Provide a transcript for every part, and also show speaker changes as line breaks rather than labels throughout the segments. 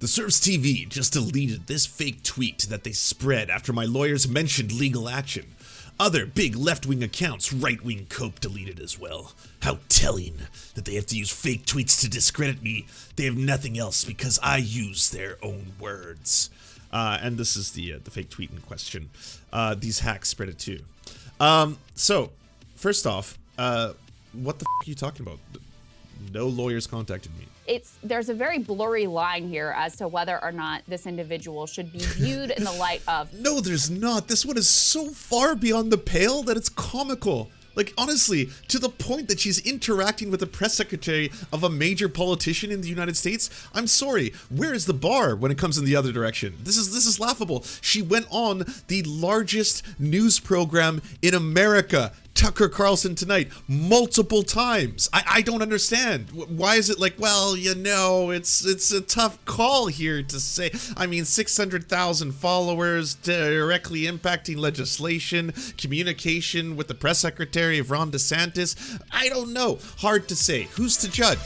The Serfs TV just deleted this fake tweet that they spread after my lawyers mentioned legal action. Other big left-wing accounts, right-wing cope deleted as well. How telling that they have to use fake tweets to discredit me. They have nothing else because I use their own words. And this is the fake tweet in question. These hacks spread it too. So, first off, what the f are you talking about? No lawyers contacted me.
There's a very blurry line here as to whether or not this individual should be viewed in the light of...
No, there's not. This one is so far beyond the pale that it's comical. Like, honestly, to the point that she's interacting with the press secretary of a major politician in the United States. I'm sorry, where is the bar when it comes in the other direction? This is laughable. She went on the largest news program in America, Tucker Carlson Tonight, multiple times. I don't understand. Why is it like, well, you know, it's a tough call here to say. I mean, 600,000 followers, directly impacting legislation, communication with the press secretary of Ron DeSantis. I don't know. Hard to say. Who's to judge?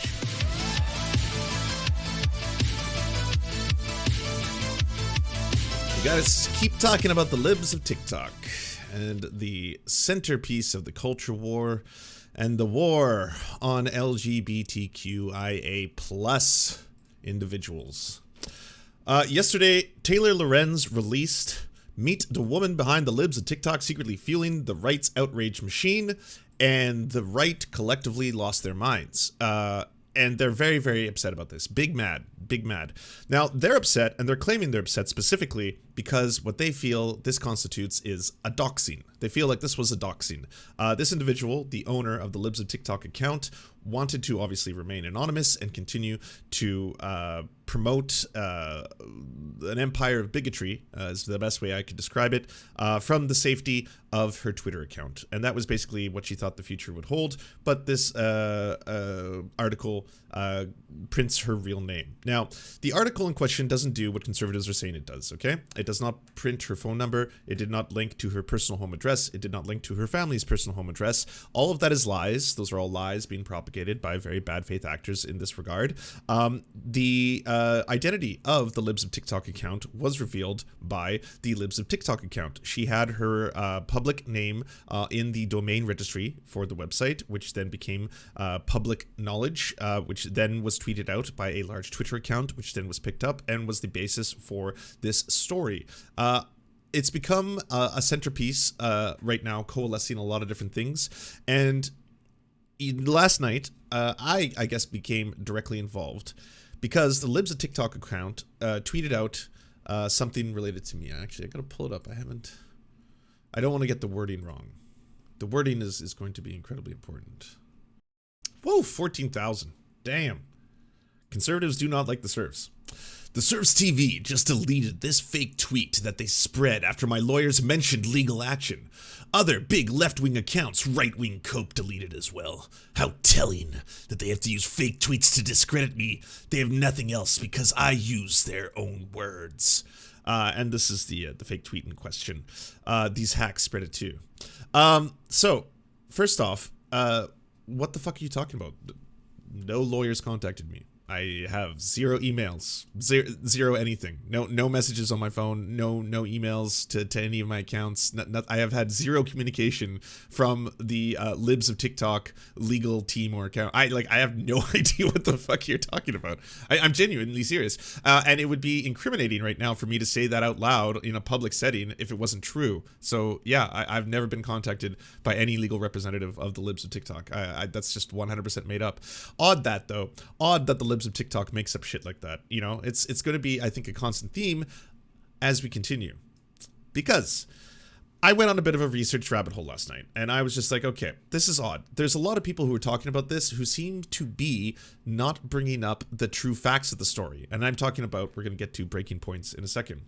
We gotta keep talking about the libs of TikTok and the centerpiece of the culture war and the war on LGBTQIA plus individuals. Yesterday, Taylor Lorenz released Meet the Woman Behind the Libs of TikTok Secretly Fueling the Right's Outrage Machine, and the right collectively lost their minds. And they're very, very upset about this. Big mad. Now, they're upset, and they're claiming they're upset specifically because what they feel this constitutes is a doxing. They feel like this was a doxing. This individual, the owner of the Libs of TikTok account, wanted to obviously remain anonymous and continue to promote an empire of bigotry, is the best way I could describe it, from the safety of her Twitter account. And that was basically what she thought the future would hold. But this article prints her real name. Now, the article in question doesn't do what conservatives are saying it does, okay? It does not print her phone number. It did not link to her personal home address. It did not link to her family's personal home address. All of that is lies. Those are all lies being propagated by very bad faith actors in this regard. The identity of the Libs of TikTok account was revealed by the Libs of TikTok account. She had her public name in the domain registry for the website, which then became public knowledge, which then was tweeted out by a large Twitter account, which then was picked up and was the basis for this story. It's become a centerpiece right now, coalescing a lot of different things. And last night, I guess became directly involved because the Libs of TikTok account tweeted out something related to me. Actually, I gotta pull it up. I don't want to get the wording wrong. The wording is going to be incredibly important. Whoa, 14,000. Damn. Conservatives do not like the serfs. The Serfs TV just deleted this fake tweet that they spread after my lawyers mentioned legal action. Other big left-wing accounts, right-wing cope deleted as well. How telling that they have to use fake tweets to discredit me. They have nothing else because I use their own words. And this is the fake tweet in question. These hacks spread it too. So, first off, what the fuck are you talking about? No lawyers contacted me. I have zero emails, zero anything, no messages on my phone, no emails to any of my accounts. I have had zero communication from the Libs of TikTok legal team or account. I have no idea what the fuck you're talking about. I'm genuinely serious, and it would be incriminating right now for me to say that out loud in a public setting if it wasn't true. So yeah, I've never been contacted by any legal representative of the Libs of TikTok. That's just 100% made up. Odd that the Libs of TikTok makes up shit like that. You know, it's going to be, I think, a constant theme as we continue, because I went on a bit of a research rabbit hole last night, and I was just like, okay, this is odd. There's a lot of people who are talking about this who seem to be not bringing up the true facts of the story, and I'm talking about, we're going to get to breaking points in a second.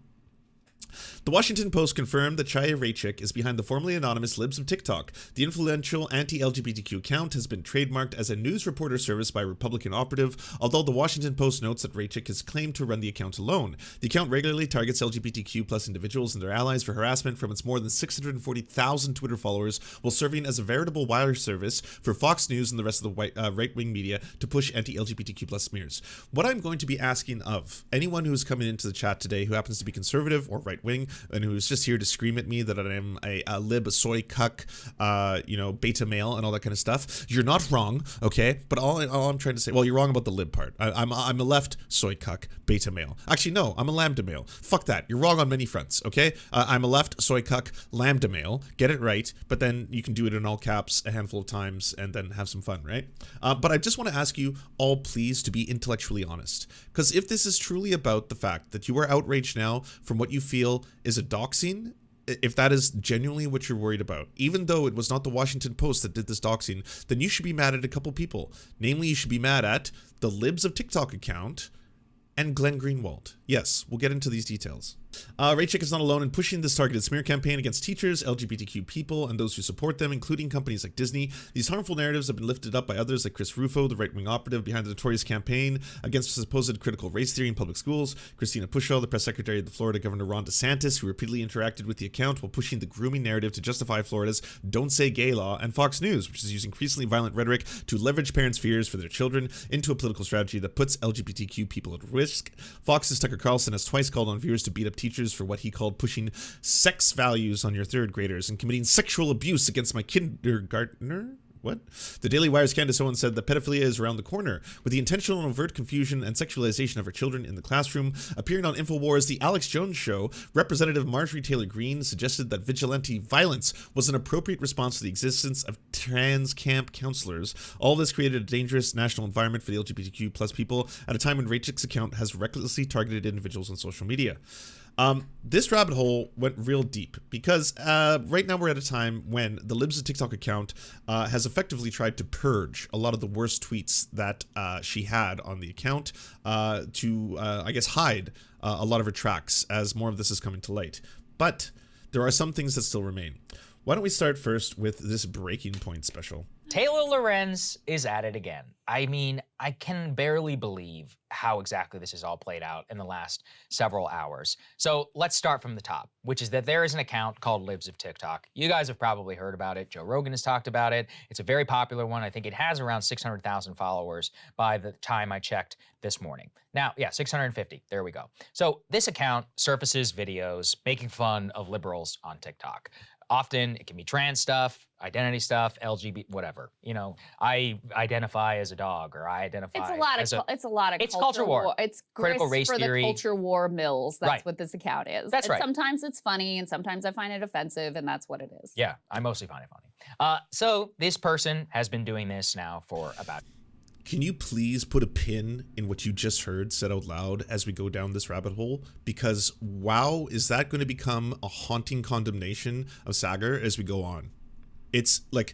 The Washington Post confirmed that Chaya Raichik is behind the formerly anonymous Libs of TikTok. The influential anti-LGBTQ account has been trademarked as a news reporter service by a Republican operative, although the Washington Post notes that Raichik has claimed to run the account alone. The account regularly targets LGBTQ+ individuals and their allies for harassment from its more than 640,000 Twitter followers, while serving as a veritable wire service for Fox News and the rest of the right-wing media to push anti-LGBTQ+ smears. What I'm going to be asking of anyone who's coming into the chat today who happens to be conservative or right-wing, and who's just here to scream at me that I am a lib, a soy cuck, beta male and all that kind of stuff. You're not wrong, okay? But all I'm trying to say, well, you're wrong about the lib part. I'm a left soy cuck, beta male. Actually, no, I'm a lambda male. Fuck that. You're wrong on many fronts, okay? I'm a left soy cuck, lambda male. Get it right, but then you can do it in all caps a handful of times and then have some fun, right? But I just want to ask you all, please, to be intellectually honest. Because if this is truly about the fact that you are outraged now from what you feel is a doxing, if that is genuinely what you're worried about, even though it was not the Washington Post that did this doxing, then you should be mad at a couple people. Namely, you should be mad at the Libs of TikTok account and Glenn Greenwald. Yes, we'll get into these details. Raichik is not alone in pushing this targeted smear campaign against teachers, LGBTQ people, and those who support them, including companies like Disney. These harmful narratives have been lifted up by others like Chris Rufo, the right-wing operative behind the notorious campaign against supposed critical race theory in public schools, Christina Pushaw, the press secretary of the Florida Governor Ron DeSantis, who repeatedly interacted with the account while pushing the grooming narrative to justify Florida's Don't Say Gay law, and Fox News, which is using increasingly violent rhetoric to leverage parents' fears for their children into a political strategy that puts LGBTQ people at risk. Fox's Tucker Carlson has twice called on viewers to beat up teachers for what he called pushing sex values on your third graders and committing sexual abuse against my kindergartner. What? The Daily Wire's Candace Owens said that pedophilia is around the corner, with the intentional and overt confusion and sexualization of our children in the classroom. Appearing on InfoWars, The Alex Jones Show, Representative Marjorie Taylor Greene suggested that vigilante violence was an appropriate response to the existence of trans camp counselors. All this created a dangerous national environment for the LGBTQ plus people at a time when Raichik's account has recklessly targeted individuals on social media. This rabbit hole went real deep because right now we're at a time when the Libs of TikTok account has effectively tried to purge a lot of the worst tweets that she had on the account to, I guess, hide a lot of her tracks as more of this is coming to light. But there are some things that still remain. Why don't we start first with this breaking point special?
Taylor Lorenz is at it again. I mean, I can barely believe how exactly this has all played out in the last several hours. So let's start from the top, which is that there is an account called Libs of TikTok. You guys have probably heard about it. Joe Rogan has talked about it. It's a very popular one. I think it has around 600,000 followers by the time I checked this morning. Now, yeah, 650. There we go. So this account surfaces videos making fun of liberals on TikTok. Often it can be trans stuff, identity stuff, LGBT, whatever. You know, I identify as a dog, or I identify as a...
It's a lot of
culture war.
It's
critical race
for
theory.
The culture war mills. That's
right.
what this account is.
That's right.
Sometimes it's funny, and sometimes I find it offensive, and that's what it is.
Yeah, I mostly find it funny. So this person has been doing this now for about...
Can you please put a pin in what you just heard said out loud as we go down this rabbit hole? Because wow, is that going to become a haunting condemnation of Sagar as we go on? It's like,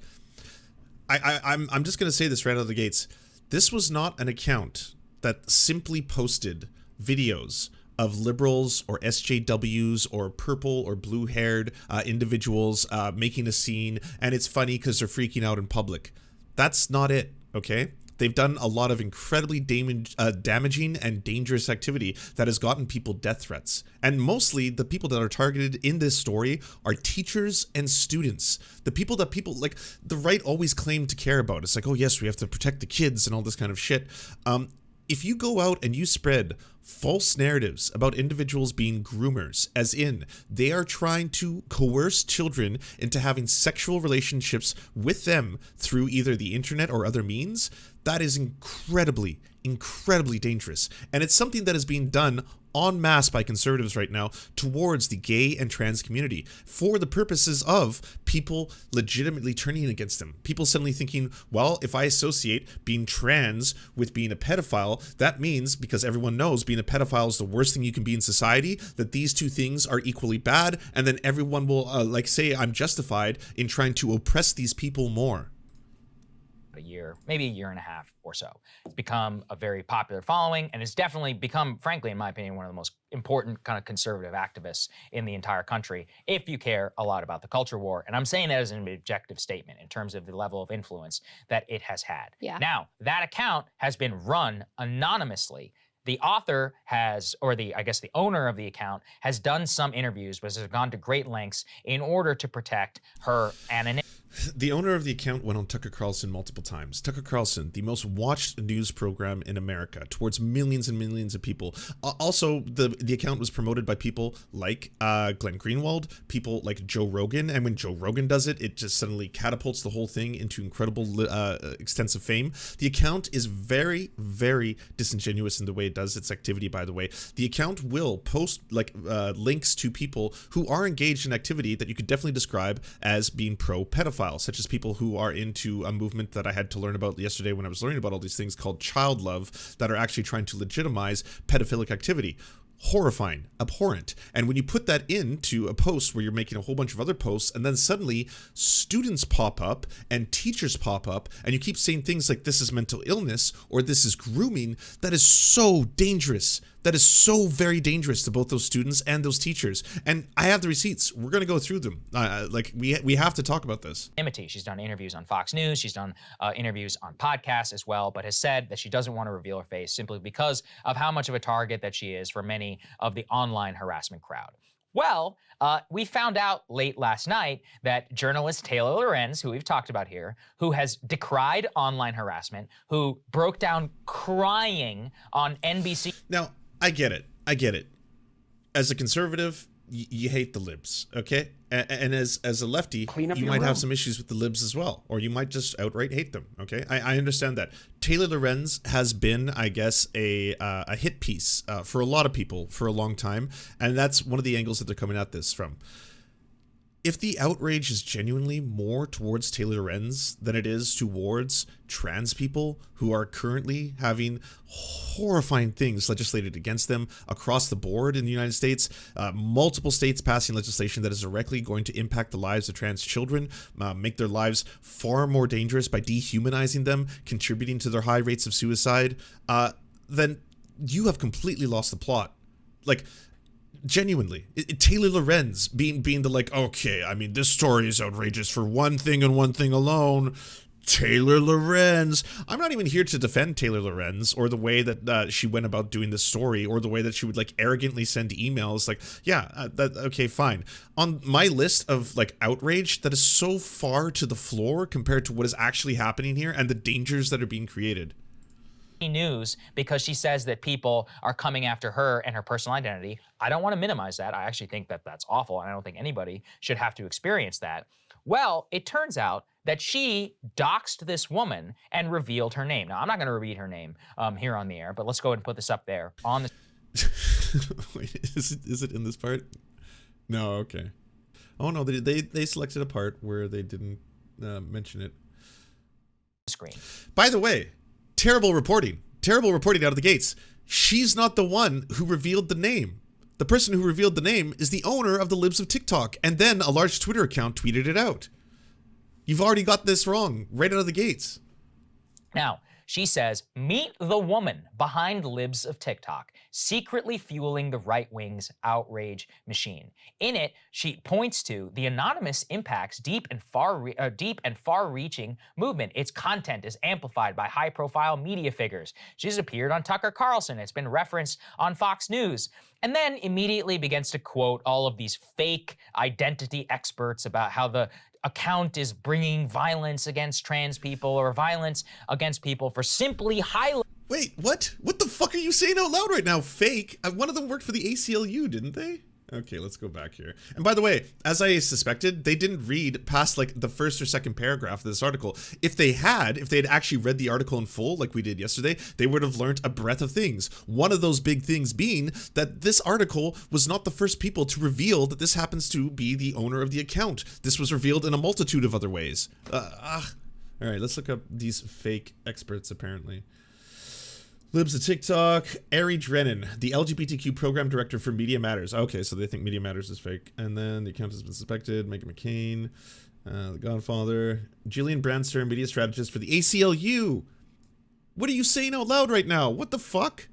I'm just going to say this right out of the gates. This was not an account that simply posted videos of liberals or SJWs or purple or blue-haired individuals making a scene, and it's funny because they're freaking out in public. That's not it, okay? They've done a lot of incredibly damaging and dangerous activity that has gotten people death threats. And mostly the people that are targeted in this story are teachers and students. The people that people like the right always claim to care about. It's like, oh yes, we have to protect the kids and all this kind of shit. If you go out and you spread false narratives about individuals being groomers, as in they are trying to coerce children into having sexual relationships with them through either the internet or other means, that is incredibly, incredibly dangerous. And it's something that is being done en masse by conservatives right now towards the gay and trans community for the purposes of people legitimately turning against them. People suddenly thinking, well, if I associate being trans with being a pedophile, that means, because everyone knows being a pedophile is the worst thing you can be in society, that these two things are equally bad, and then everyone will say I'm justified in trying to oppress these people more.
a year, maybe a year and a half or so. It's become a very popular following, and it's definitely become, frankly, in my opinion, one of the most important kind of conservative activists in the entire country, if you care a lot about the culture war. And I'm saying that as an objective statement in terms of the level of influence that it has had.
Yeah.
Now, that account has been run anonymously. The author has, or I guess the owner of the account, has done some interviews, but has gone to great lengths in order to protect her anonymity.
The owner of the account went on Tucker Carlson multiple times. Tucker Carlson, the most watched news program in America, towards millions and millions of people. Also, the account was promoted by people like Glenn Greenwald, people like Joe Rogan, and when Joe Rogan does it, it just suddenly catapults the whole thing into incredible extensive fame. The account is very, very disingenuous in the way it does its activity, by the way. The account will post links to people who are engaged in activity that you could definitely describe as being pro-pedophile, such as people who are into a movement that I had to learn about yesterday when I was learning about all these things called child love that are actually trying to legitimize pedophilic activity. Horrifying, abhorrent. And when you put that into a post where you're making a whole bunch of other posts, and then suddenly students pop up and teachers pop up, and you keep saying things like this is mental illness or this is grooming, that is so dangerous. That is so very dangerous to both those students and those teachers. And I have the receipts. We're going to go through them. We have to talk about this.
She's done interviews on Fox News. She's done interviews on podcasts as well, but has said that she doesn't want to reveal her face simply because of how much of a target that she is for many of the online harassment crowd. Well, we found out late last night that journalist Taylor Lorenz, who we've talked about here, who has decried online harassment, who broke down crying on NBC.
Now, I get it. As a conservative, you hate the libs, okay? And as a lefty, you might have some issues with the libs as well, or you might just outright hate them, okay? I understand that. Taylor Lorenz has been, I guess, a hit piece for a lot of people for a long time, and that's one of the angles that they're coming at this from. If the outrage is genuinely more towards Taylor Lorenz than it is towards trans people who are currently having horrifying things legislated against them across the board in the United States, multiple states passing legislation that is directly going to impact the lives of trans children, make their lives far more dangerous by dehumanizing them, contributing to their high rates of suicide, then you have completely lost the plot. Genuinely, Taylor Lorenz being the okay, I mean, this story is outrageous for one thing and one thing alone. Taylor Lorenz. I'm not even here to defend Taylor Lorenz or the way that she went about doing this story or the way that she would arrogantly send emails okay, fine. On my list of outrage, that is so far to the floor compared to what is actually happening here and the dangers that are being created.
News because she says that people are coming after her and her personal identity. I don't want to minimize that. I actually think that that's awful, and I don't think anybody should have to experience that. Well, it turns out that she doxed this woman and revealed her name. Now, I'm not going to read her name here on the air, but let's go ahead and put this up there on the...
Wait, is it in this part? No, okay. Oh, no, they selected a part where they didn't mention it.
Screen.
By the way, terrible reporting out of the gates. She's not the one who revealed the name. The person who revealed the name is the owner of the Libs of TikTok, and then a large Twitter account tweeted it out. You've already got this wrong right out of the gates.
Now, she says, meet the woman behind Libs of TikTok, secretly fueling the right wing's outrage machine. In it, she points to the anonymous impacts deep and far-reaching movement. Its content is amplified by high-profile media figures. She's appeared on Tucker Carlson. It's been referenced on Fox News. And then immediately begins to quote all of these fake identity experts about how the account is bringing violence against trans people or violence against people for simply highlighting.
Wait, what? What the fuck are you saying out loud right now? Fake? One of them worked for the ACLU, didn't they? Okay, let's go back here. And by the way, as I suspected, they didn't read past the first or second paragraph of this article. If they had actually read the article in full, like we did yesterday, they would have learned a breadth of things. One of those big things being that this article was not the first people to reveal that this happens to be the owner of the account. This was revealed in a multitude of other ways. All right, let's look up these fake experts, apparently. Libs of TikTok, Ari Drennan, the LGBTQ program director for Media Matters. Okay, so they think Media Matters is fake. And then the account has been suspected. Megan McCain. The Godfather. Gillian Branster, media strategist for the ACLU. What are you saying out loud right now? What the fuck?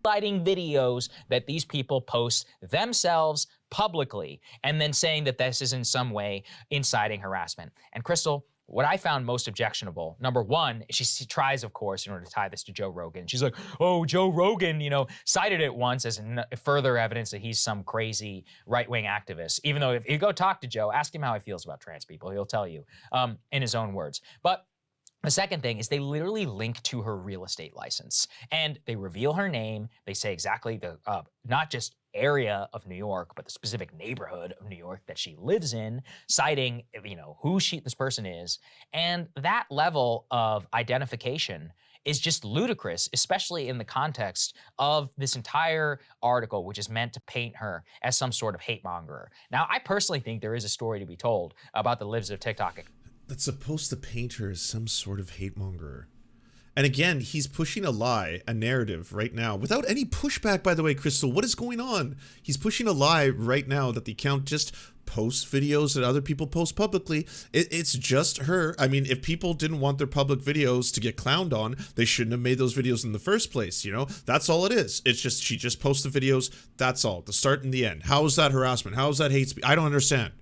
Highlighting videos that these people post themselves publicly and then saying that this is in some way inciting harassment. And Crystal, what I found most objectionable, number one, she tries, of course, in order to tie this to Joe Rogan. She's like, oh, Joe Rogan, cited it once as further evidence that he's some crazy right-wing activist. Even though if you go talk to Joe, ask him how he feels about trans people. He'll tell you in his own words. But the second thing is they literally link to her real estate license and they reveal her name. They say exactly the, not just area of New York, but the specific neighborhood of New York that she lives in, citing, who this person is. And that level of identification is just ludicrous, especially in the context of this entire article, which is meant to paint her as some sort of hate mongerer. Now, I personally think there is a story to be told about the Libs of TikTok.
That's supposed to paint her as some sort of hate mongerer. And again, he's pushing a lie, a narrative right now, without any pushback, by the way, Crystal. What is going on? He's pushing a lie right now that the account just posts videos that other people post publicly. It's just her. I mean, if people didn't want their public videos to get clowned on, they shouldn't have made those videos in the first place, That's all it is. It's just, she just posts the videos. That's all. The start and the end. How is that harassment? How is that hate speech? I don't understand.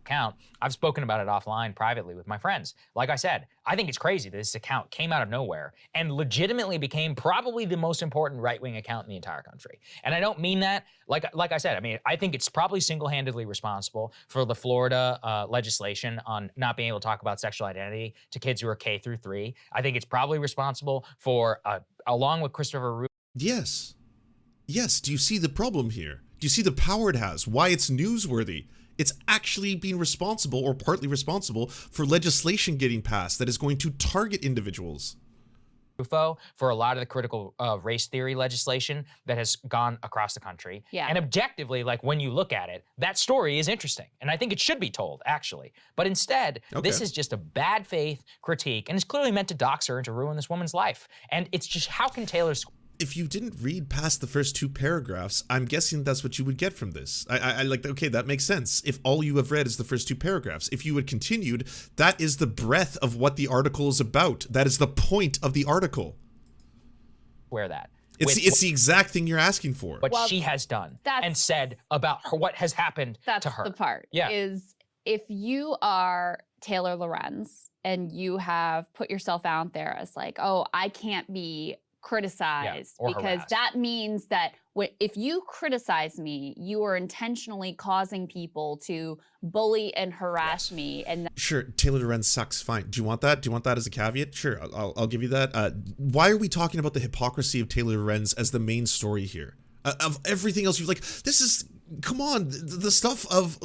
Account. I've spoken about it offline privately with my friends. Like I said, I think it's crazy that this account came out of nowhere and legitimately became probably the most important right-wing account in the entire country. And I don't mean that, like I said, I think it's probably single-handedly responsible for the Florida legislation on not being able to talk about sexual identity to kids who are K through 3. I think it's probably responsible for, along with Christopher Rubin.
Yes. Yes. Do you see the problem here? Do you see the power it has? Why it's newsworthy? It's actually being responsible, or partly responsible, for legislation getting passed that is going to target individuals.
For a lot of the critical race theory legislation that has gone across the country.
Yeah.
And objectively, when you look at it, that story is interesting. And I think it should be told, actually. But instead, This is just a bad faith critique, and it's clearly meant to dox her and to ruin this woman's life. And it's just, how can Taylor...
If you didn't read past the first 2 paragraphs, I'm guessing that's what you would get from this. Okay, that makes sense. If all you have read is the first 2 paragraphs, if you had continued, that is the breadth of what the article is about. That is the point of the article.
Where that.
It's the exact thing you're asking for.
What she has done and said about her, what has happened to her.
That's the part, is if you are Taylor Lorenz and you have put yourself out there as oh, I can't be criticized, because
harassed.
That means that if you criticize me, you are intentionally causing people to bully and harass me. And
sure, Taylor Lorenz sucks. Fine. Do you want that? Do you want that as a caveat? Sure, I'll give you that. Why are we talking about the hypocrisy of Taylor Lorenz as the main story here? Of everything else, you're this is, come on, the stuff of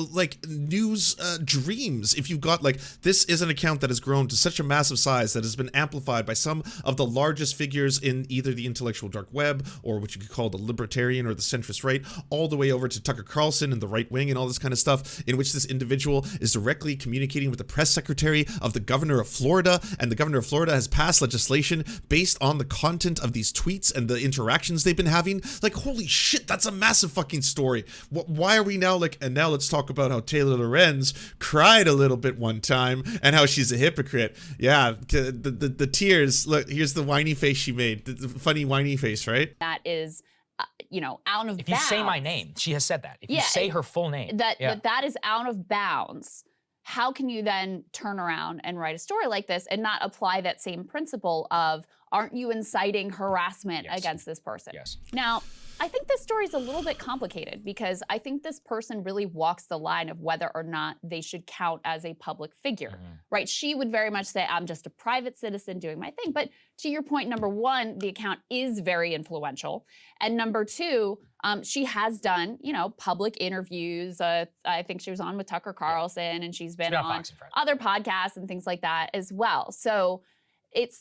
news dreams. If you've got this is an account that has grown to such a massive size that has been amplified by some of the largest figures in either the intellectual dark web or what you could call the libertarian or the centrist right, all the way over to Tucker Carlson and the right wing and all this kind of stuff, in which this individual is directly communicating with the press secretary of the governor of Florida, and the governor of Florida has passed legislation based on the content of these tweets and the interactions they've been having. Holy shit, that's a massive fucking story. Why are we now and now let's talk about how Taylor Lorenz cried a little bit one time and how she's a hypocrite. Yeah, the tears. Look, here's the whiny face she made. The funny whiny face, right?
that is, out of bounds.
If you say my name, she has said that. If you say her full name.
That is out of bounds. How can you then turn around and write a story like this and not apply that same principle of, aren't you inciting harassment against this person?
Yes.
Now, I think this story is a little bit complicated because I think this person really walks the line of whether or not they should count as a public figure, right? She would very much say, I'm just a private citizen doing my thing. But to your point, number one, the account is very influential. And number two, she has done, public interviews. I think she was on with Tucker Carlson, and she's been on other podcasts and things like that as well. So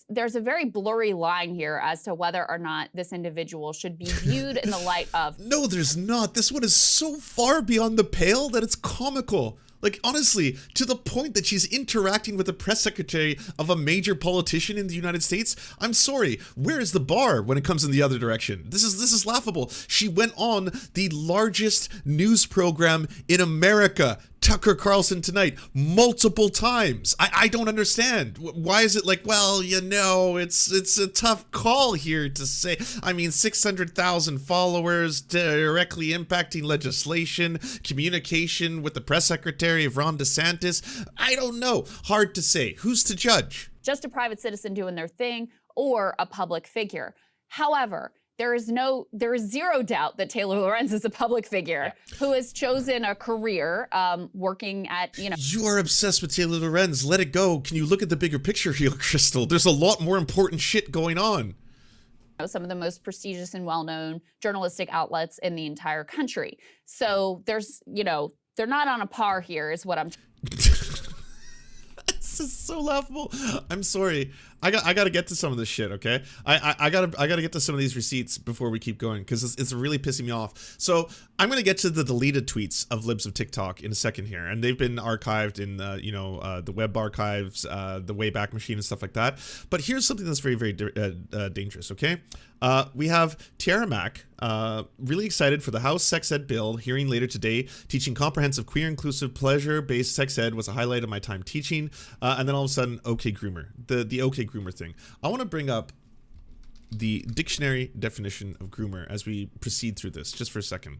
there's a very blurry line here as to whether or not this individual should be viewed in the light of...
No, there's not. This one is so far beyond the pale that it's comical. Honestly, to the point that she's interacting with the press secretary of a major politician in the United States. I'm sorry, where is the bar when it comes in the other direction? This is laughable. She went on the largest news program in America Tucker Carlson tonight multiple times. I don't understand. Why is it like, well, it's a tough call here to say. I mean, 600,000 followers, directly impacting legislation, communication with the press secretary of Ron DeSantis. I don't know. Hard to say. Who's to judge?
Just a private citizen doing their thing or a public figure. However, there is zero doubt that Taylor Lorenz is a public figure who has chosen a career working at,
You are obsessed with Taylor Lorenz. Let it go. Can you look at the bigger picture here, Crystal? There's a lot more important shit going on.
Some of the most prestigious and well-known journalistic outlets in the entire country. So there's, they're not on a par here is what I'm
This is so laughable. I'm sorry. I got to get to some of this shit, okay? I gotta get to some of these receipts before we keep going because it's really pissing me off. So I'm gonna get to the deleted tweets of Libs of TikTok in a second here, and they've been archived in the web archives, the Wayback Machine and stuff like that. But here's something that's very, very dangerous, okay? We have Tiara Mack, really excited for the House sex ed bill, hearing later today. Teaching comprehensive, queer, inclusive, pleasure-based sex ed was a highlight of my time teaching. And then all of a sudden, OK Groomer, the OK Groomer thing. I want to bring up the dictionary definition of groomer as we proceed through this, just for a second.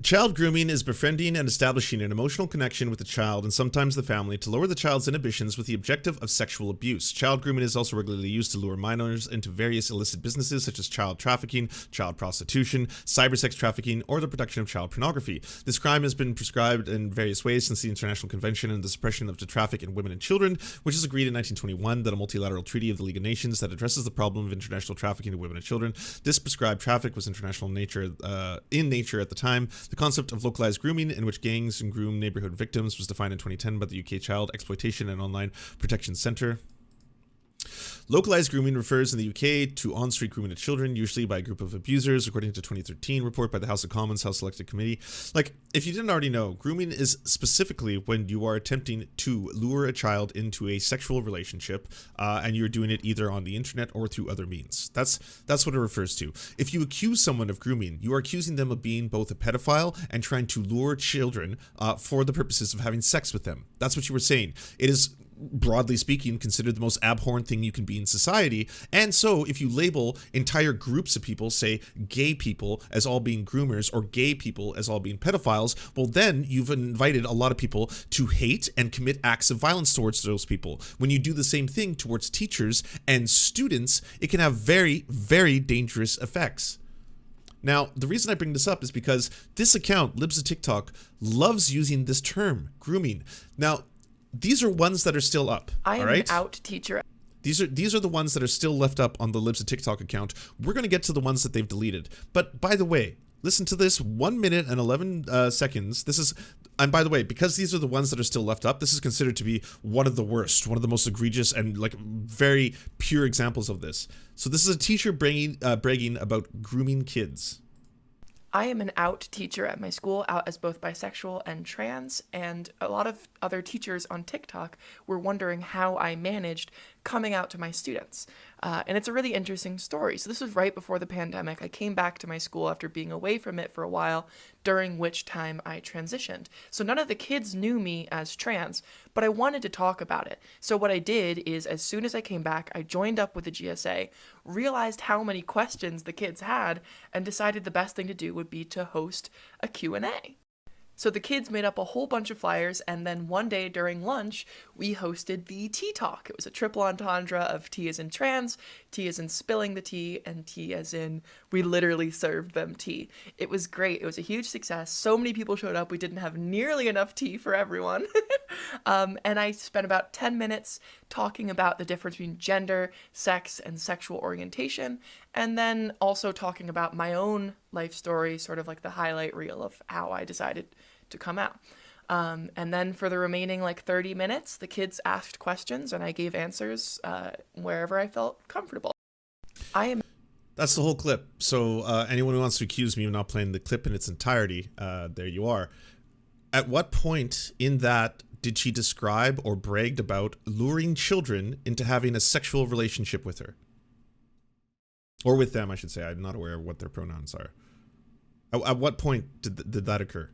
Child grooming is befriending and establishing an emotional connection with the child and sometimes the family to lower the child's inhibitions with the objective of sexual abuse. Child grooming is also regularly used to lure minors into various illicit businesses such as child trafficking, child prostitution, cybersex trafficking, or the production of child pornography. This crime has been prescribed in various ways since the International Convention on the Suppression of the Traffic in Women and Children, which was agreed in 1921, that a multilateral treaty of the League of Nations that addresses the problem of international trafficking of women and children. This prescribed traffic was international in nature at the time. The concept of localized grooming, in which gangs and groom neighborhood victims, was defined in 2010 by the UK Child Exploitation and Online Protection Centre. Localized grooming refers in the UK to on-street grooming of children, usually by a group of abusers, according to a 2013 report by the House of Commons House Select Committee. Like, if you didn't already know, grooming is specifically when you are attempting to lure a child into a sexual relationship, and you're doing it either on the internet or through other means. That's what it refers to. If you accuse someone of grooming, you are accusing them of being both a pedophile and trying to lure children for the purposes of having sex with them. That's what you were saying. It is, broadly speaking, considered the most abhorrent thing you can be in society. And so if you label entire groups of people, say gay people, as all being groomers, or gay people as all being pedophiles, well, then you've invited a lot of people to hate and commit acts of violence towards those people. When you do the same thing towards teachers and students, it can have very, very dangerous effects. Now, the reason I bring this up is because this account, Libs of TikTok, loves using this term, grooming. Now, these are ones that are still up.
I am
all right?
an out teacher.
These are the ones that are still left up on the Libs of TikTok account. We're going to get to the ones that they've deleted. But by the way, listen to this, 1 minute and 11 seconds. This is, and by the way, because these are the ones that are still left up, this is considered to be one of the worst, one of the most egregious and like very pure examples of this. So this is a teacher bragging about grooming kids.
I am an out teacher at my school, out as both bisexual and trans, and a lot of other teachers on TikTok were wondering how I managed coming out to my students. And it's a really interesting story. So this was right before the pandemic. I came back to my school after being away from it for a while, during which time I transitioned. So none of the kids knew me as trans, but I wanted to talk about it. So what I did is, as soon as I came back, I joined up with the GSA, realized how many questions the kids had, and decided the best thing to do would be to host a Q&A. So the kids made up a whole bunch of flyers, and then one day during lunch, we hosted the tea talk. It was a triple entendre of T as in trans, T as in spilling the tea, and T as in we literally served them tea. It was great. It was a huge success. So many people showed up. We didn't have nearly enough tea for everyone. And I spent about 10 minutes talking about the difference between gender, sex, and sexual orientation, and then also talking about my own life story, sort of like the highlight reel of how I decided to come out. And then for the remaining 30 minutes, the kids asked questions and I gave answers wherever I felt comfortable.
That's the whole clip. So anyone who wants to accuse me of not playing the clip in its entirety, there you are. At what point in that did she describe or bragged about luring children into having a sexual relationship with her? Or with them, I should say. I'm not aware of what their pronouns are. At what point did that occur?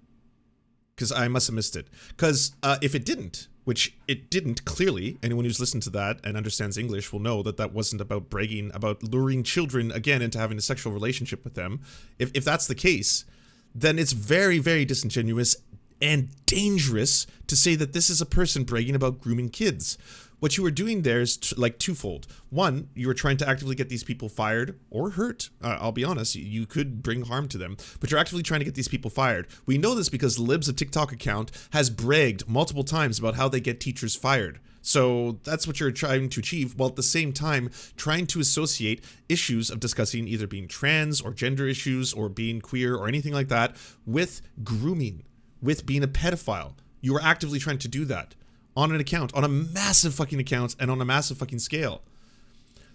because I must have missed it. Because if it didn't, which it didn't, clearly, anyone who's listened to that and understands English will know that that wasn't about bragging, about luring children, again, into having a sexual relationship with them. If that's the case, then it's very, very disingenuous and dangerous to say that this is a person bragging about grooming kids. What you were doing there is like twofold. One, you were trying to actively get these people fired or hurt. I'll be honest, you could bring harm to them, but you're actively trying to get these people fired. We know this because Libs, a TikTok account, has bragged multiple times about how they get teachers fired. So that's what you're trying to achieve, while at the same time trying to associate issues of discussing either being trans or gender issues or being queer or anything like that with grooming, with being a pedophile. You are actively trying to do that on an account, on a massive fucking account, and on a massive fucking scale.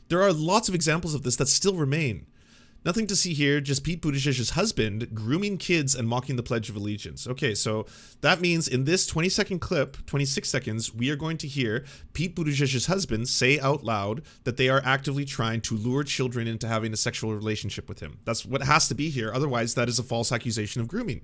There are lots of examples of this that still remain. Nothing to see here, just Pete Buttigieg's husband grooming kids and mocking the Pledge of Allegiance. Okay, so that means in this 20-second clip, 26 seconds, we are going to hear Pete Buttigieg's husband say out loud that they are actively trying to lure children into having a sexual relationship with him. That's what has to be here, otherwise that is a false accusation of grooming.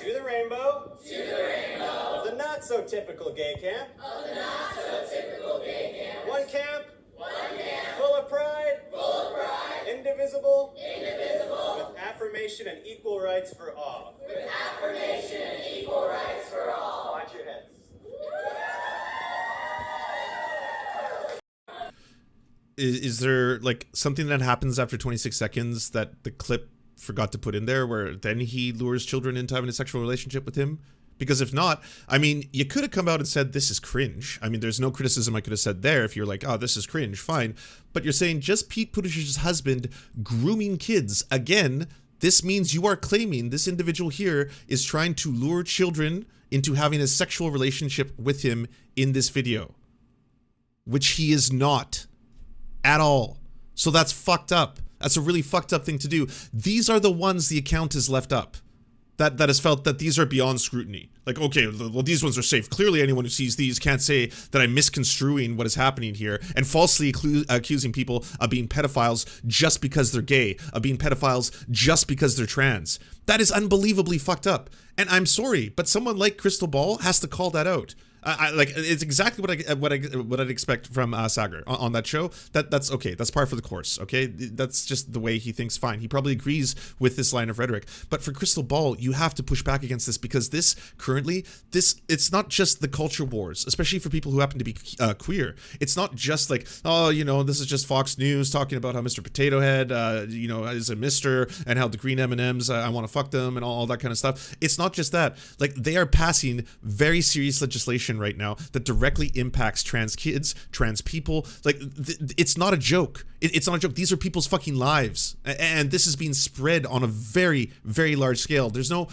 To the rainbow. To the rainbow. Of the not so typical gay camp. Of the not so typical gay camp. One camp. One camp. Full of pride. Full of pride. Indivisible. Indivisible. With affirmation and equal rights for all. With affirmation and equal rights for all. Watch your heads.
Is there like something that happens after 26 seconds that the clip forgot to put in there where then he lures children into having a sexual relationship with him? Because if not, I mean, you could have come out and said this is cringe. I mean, there's no criticism I could have said there if you're like, oh, this is cringe, fine. But you're saying just Pete Buttigieg's husband grooming kids. Again, this means you are claiming this individual here is trying to lure children into having a sexual relationship with him in this video, which he is not at all. So that's fucked up. That's a really fucked up thing to do. These are the ones the account has left up. That has felt that these are beyond scrutiny. Like, okay, well, these ones are safe. Clearly, anyone who sees these can't say that I'm misconstruing what is happening here and falsely accusing people of being pedophiles just because they're gay, of being pedophiles just because they're trans. That is unbelievably fucked up. And I'm sorry, but someone like Crystal Ball has to call that out. Like it's exactly what I'd expect from Sagar on that show. That's okay. That's par for the course. Okay, that's just the way he thinks. Fine. He probably agrees with this line of rhetoric. But for Crystal Ball, you have to push back against this because this currently it's not just the culture wars, especially for people who happen to be queer. It's not just like, oh, you know, this is just Fox News talking about how Mr. Potato Head, you know, is a Mister and how the green M&Ms, I want to fuck them and all that kind of stuff. It's not just that. Like they are passing very serious legislation right now that directly impacts trans kids, trans people. Like it's not a joke. It's not a joke. These are people's fucking lives, and this is being spread on a very, very large scale. There's no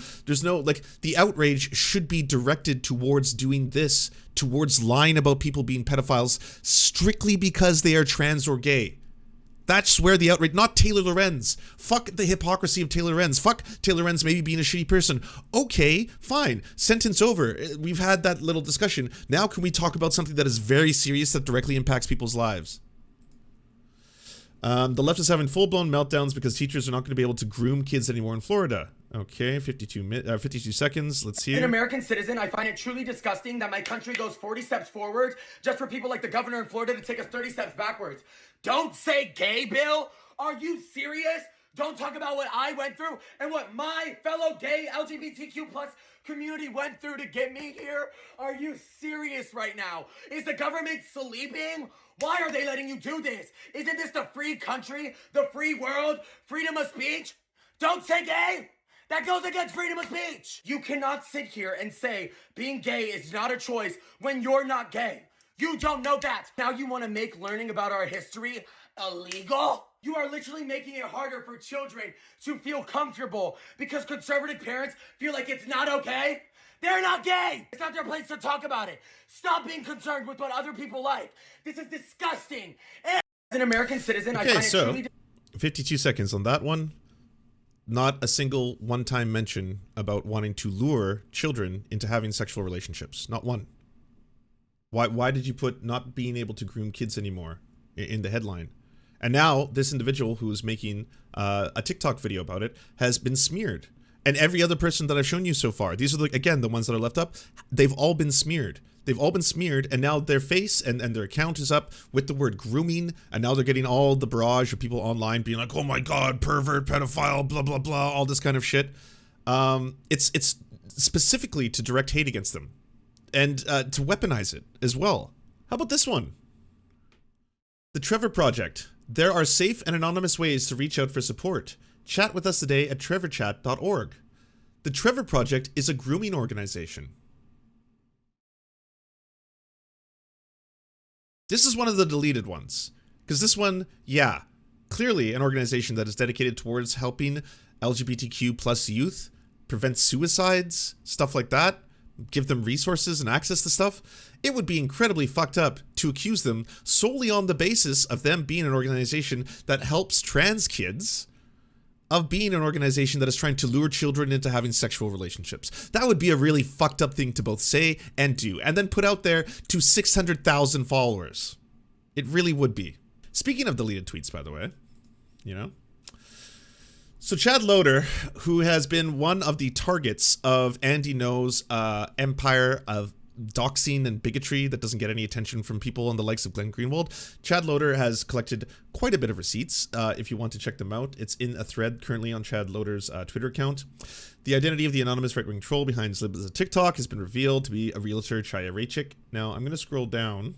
like the outrage should be directed towards doing this, towards lying about people being pedophiles strictly because they are trans or gay. That's where the outrage, not Taylor Lorenz. Fuck the hypocrisy of Taylor Lorenz. Fuck Taylor Lorenz maybe being a shitty person. Okay, fine. Sentence over. We've had that little discussion. Now can we talk about something that is very serious that directly impacts people's lives? The left is having full-blown meltdowns because teachers are not going to be able to groom kids anymore in Florida. Okay, 52 seconds. Let's see.
As an American citizen, I find it truly disgusting that my country goes 40 steps forward just for people like the governor in Florida to take us 30 steps backwards. Don't say gay, Bill. Are you serious? Don't talk about what I went through and what my fellow gay LGBTQ plus community went through to get me here. Are you serious right now? Is the government sleeping? Why are they letting you do this? Isn't this the free country, the free world, freedom of speech? Don't say gay. That goes against freedom of speech. You cannot sit here and say being gay is not a choice when you're not gay. You don't know that. Now you want to make learning about our history illegal? You are literally making it harder for children to feel comfortable because conservative parents feel like it's not okay. They're not gay. It's not their place to talk about it. Stop being concerned with what other people like. This is disgusting. And as an American citizen, I find it truly
52 seconds on that one. Not a single one-time mention about wanting to lure children into having sexual relationships. Not one. Why did you put not being able to groom kids anymore in the headline? And now this individual who's making a TikTok video about it has been smeared. And every other person that I've shown you so far, these are, again, the ones that are left up, they've all been smeared. They've all been smeared, and now their face and their account is up with the word grooming, and now they're getting all the barrage of people online being like, oh my god, pervert, pedophile, blah, blah, blah, all this kind of shit. It's specifically to direct hate against them, and to weaponize it as well. How about this one? The Trevor Project. There are safe and anonymous ways to reach out for support. Chat with us today at trevorchat.org. The Trevor Project is a grooming organization. This is one of the deleted ones. Because this one, yeah, clearly an organization that is dedicated towards helping LGBTQ plus youth, prevent suicides, stuff like that, give them resources and access to stuff. It would be incredibly fucked up to accuse them solely on the basis of them being an organization that helps trans kids of being an organization that is trying to lure children into having sexual relationships. That would be a really fucked up thing to both say and do, and then put out there to 600,000 followers. It really would be. Speaking of deleted tweets, by the way, you know? So Chad Loader, who has been one of the targets of Andy No's empire of doxing and bigotry that doesn't get any attention from people on the likes of Glenn Greenwald, Chad Loader has collected quite a bit of receipts. If you want to check them out, it's in a thread currently on Chad Loader's Twitter account. The identity of the anonymous right-wing troll behind Libs of TikTok has been revealed to be a realtor, Chaya Raychik. Now, I'm going to scroll down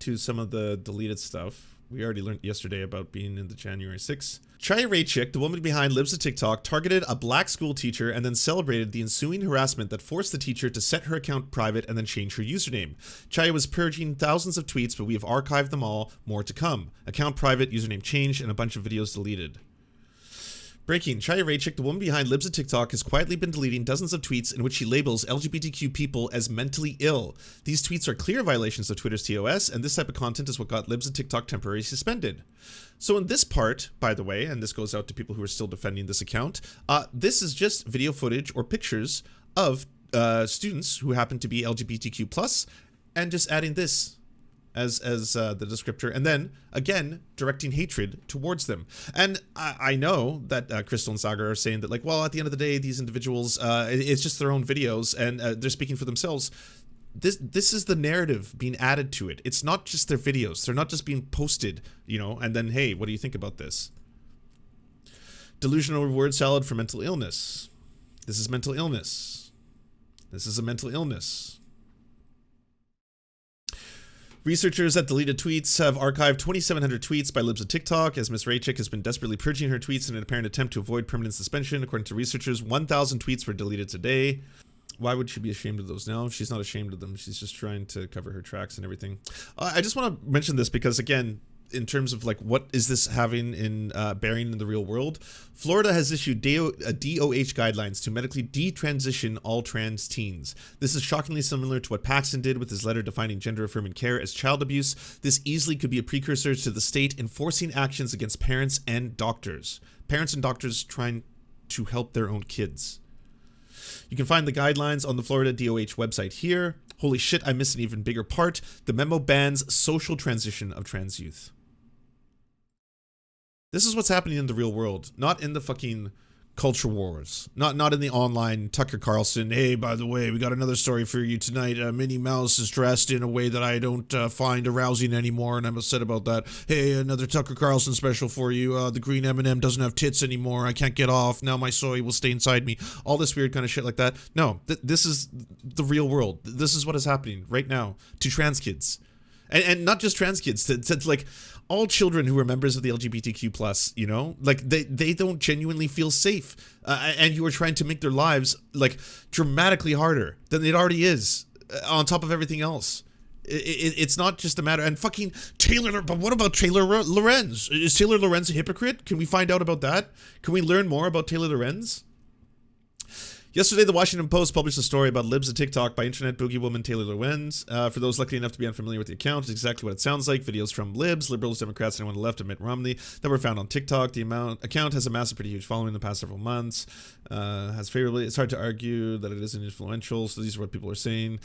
to some of the deleted stuff. We already learned yesterday about being in the January 6th. Chaya Raychik, the woman behind Libs of TikTok, targeted a black school teacher and then celebrated the ensuing harassment that forced the teacher to set her account private and then change her username. Chaya was purging thousands of tweets, but we have archived them all. More to come. Account private, username changed, and a bunch of videos deleted. Breaking. Chaya Raychik, the woman behind Libs of TikTok, has quietly been deleting dozens of tweets in which she labels LGBTQ people as mentally ill. These tweets are clear violations of Twitter's TOS, and this type of content is what got Libs of TikTok temporarily suspended. So in this part, by the way, and this goes out to people who are still defending this account, this is just video footage or pictures of students who happen to be LGBTQ+, and just adding this as the descriptor, and then again directing hatred towards them. And I know that Crystal and Sagar are saying that, like, well, at the end of the day, these individuals, it's just their own videos, and they're speaking for themselves. This is the narrative being added to it. It's not just their videos. They're not just being posted, you know, and then, hey, what do you think about this? Delusional word salad for mental illness. This is mental illness. This is a mental illness. Researchers at Deleted Tweets have archived 2,700 tweets by Libs of TikTok, as Ms. Raychik has been desperately purging her tweets in an apparent attempt to avoid permanent suspension. According to researchers, 1,000 tweets were deleted today. Why would she be ashamed of those? No, she's not ashamed of them. She's just trying to cover her tracks and everything. I just want to mention this because, again, in terms of like what is this having in bearing in the real world, Florida has issued DOH guidelines to medically detransition all trans teens. This is shockingly similar to what Paxton did with his letter defining gender-affirming care as child abuse. This easily could be a precursor to the state enforcing actions against parents and doctors. Parents and doctors trying to help their own kids. You can find the guidelines on the Florida DOH website here. Holy shit, I missed an even bigger part. The memo bans social transition of trans youth. This is what's happening in the real world, not in the fucking culture wars, not in the online Tucker Carlson. Hey, by the way, we got another story for you tonight. Minnie Mouse is dressed in a way that I don't find arousing anymore, and I'm upset about that. Hey, another Tucker Carlson special for you. The green M&M doesn't have tits anymore. I can't get off. Now my soy will stay inside me. All this weird kind of shit like that. No, this is the real world. This is what is happening right now to trans kids. And not just trans kids, to like all children who are members of the LGBTQ+, you know, like they don't genuinely feel safe. And you are trying to make their lives like dramatically harder than it already is on top of everything else. It's not just a matter, and fucking Taylor, but what about Taylor Lorenz? Is Taylor Lorenz a hypocrite? Can we find out about that? Can we learn more about Taylor Lorenz? Yesterday, the Washington Post published a story about Libs of TikTok by internet boogie woman Taylor Lorenz. For those lucky enough to be unfamiliar with the account, it's exactly what it sounds like. Videos from Libs, liberals, Democrats, and anyone on the left of Mitt Romney that were found on TikTok. The account has amassed a pretty huge following in the past several months. It's hard to argue that it isn't influential, so these are what people are saying.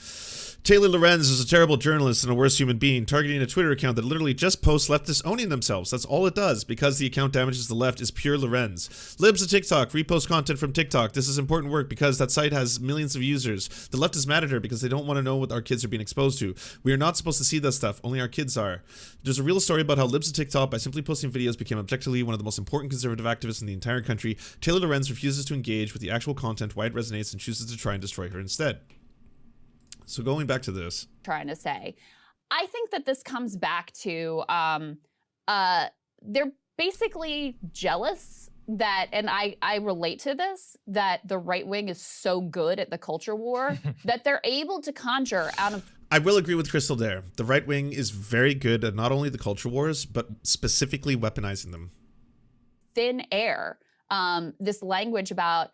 Taylor Lorenz is a terrible journalist and a worse human being, targeting a Twitter account that literally just posts leftists owning themselves. That's all it does, because the account damages the left is pure Lorenz. Libs of TikTok, repost content from TikTok. This is important work because that site has millions of users. The left is mad at her because they don't want to know what our kids are being exposed to. We are not supposed to see that stuff, only our kids are. There's a real story about how Libs of TikTok, by simply posting videos, became objectively one of the most important conservative activists in the entire country. Taylor Lorenz refuses to engage with the actual content, why it resonates, and chooses to try and destroy her instead. So going back to this.
Trying to say, I think that this comes back to they're basically jealous that, and I relate to this, that the right wing is so good at the culture war that they're able to conjure out of.
I will agree with Crystal there. The right wing is very good at not only the culture wars, but specifically weaponizing them.
Thin air, this language about,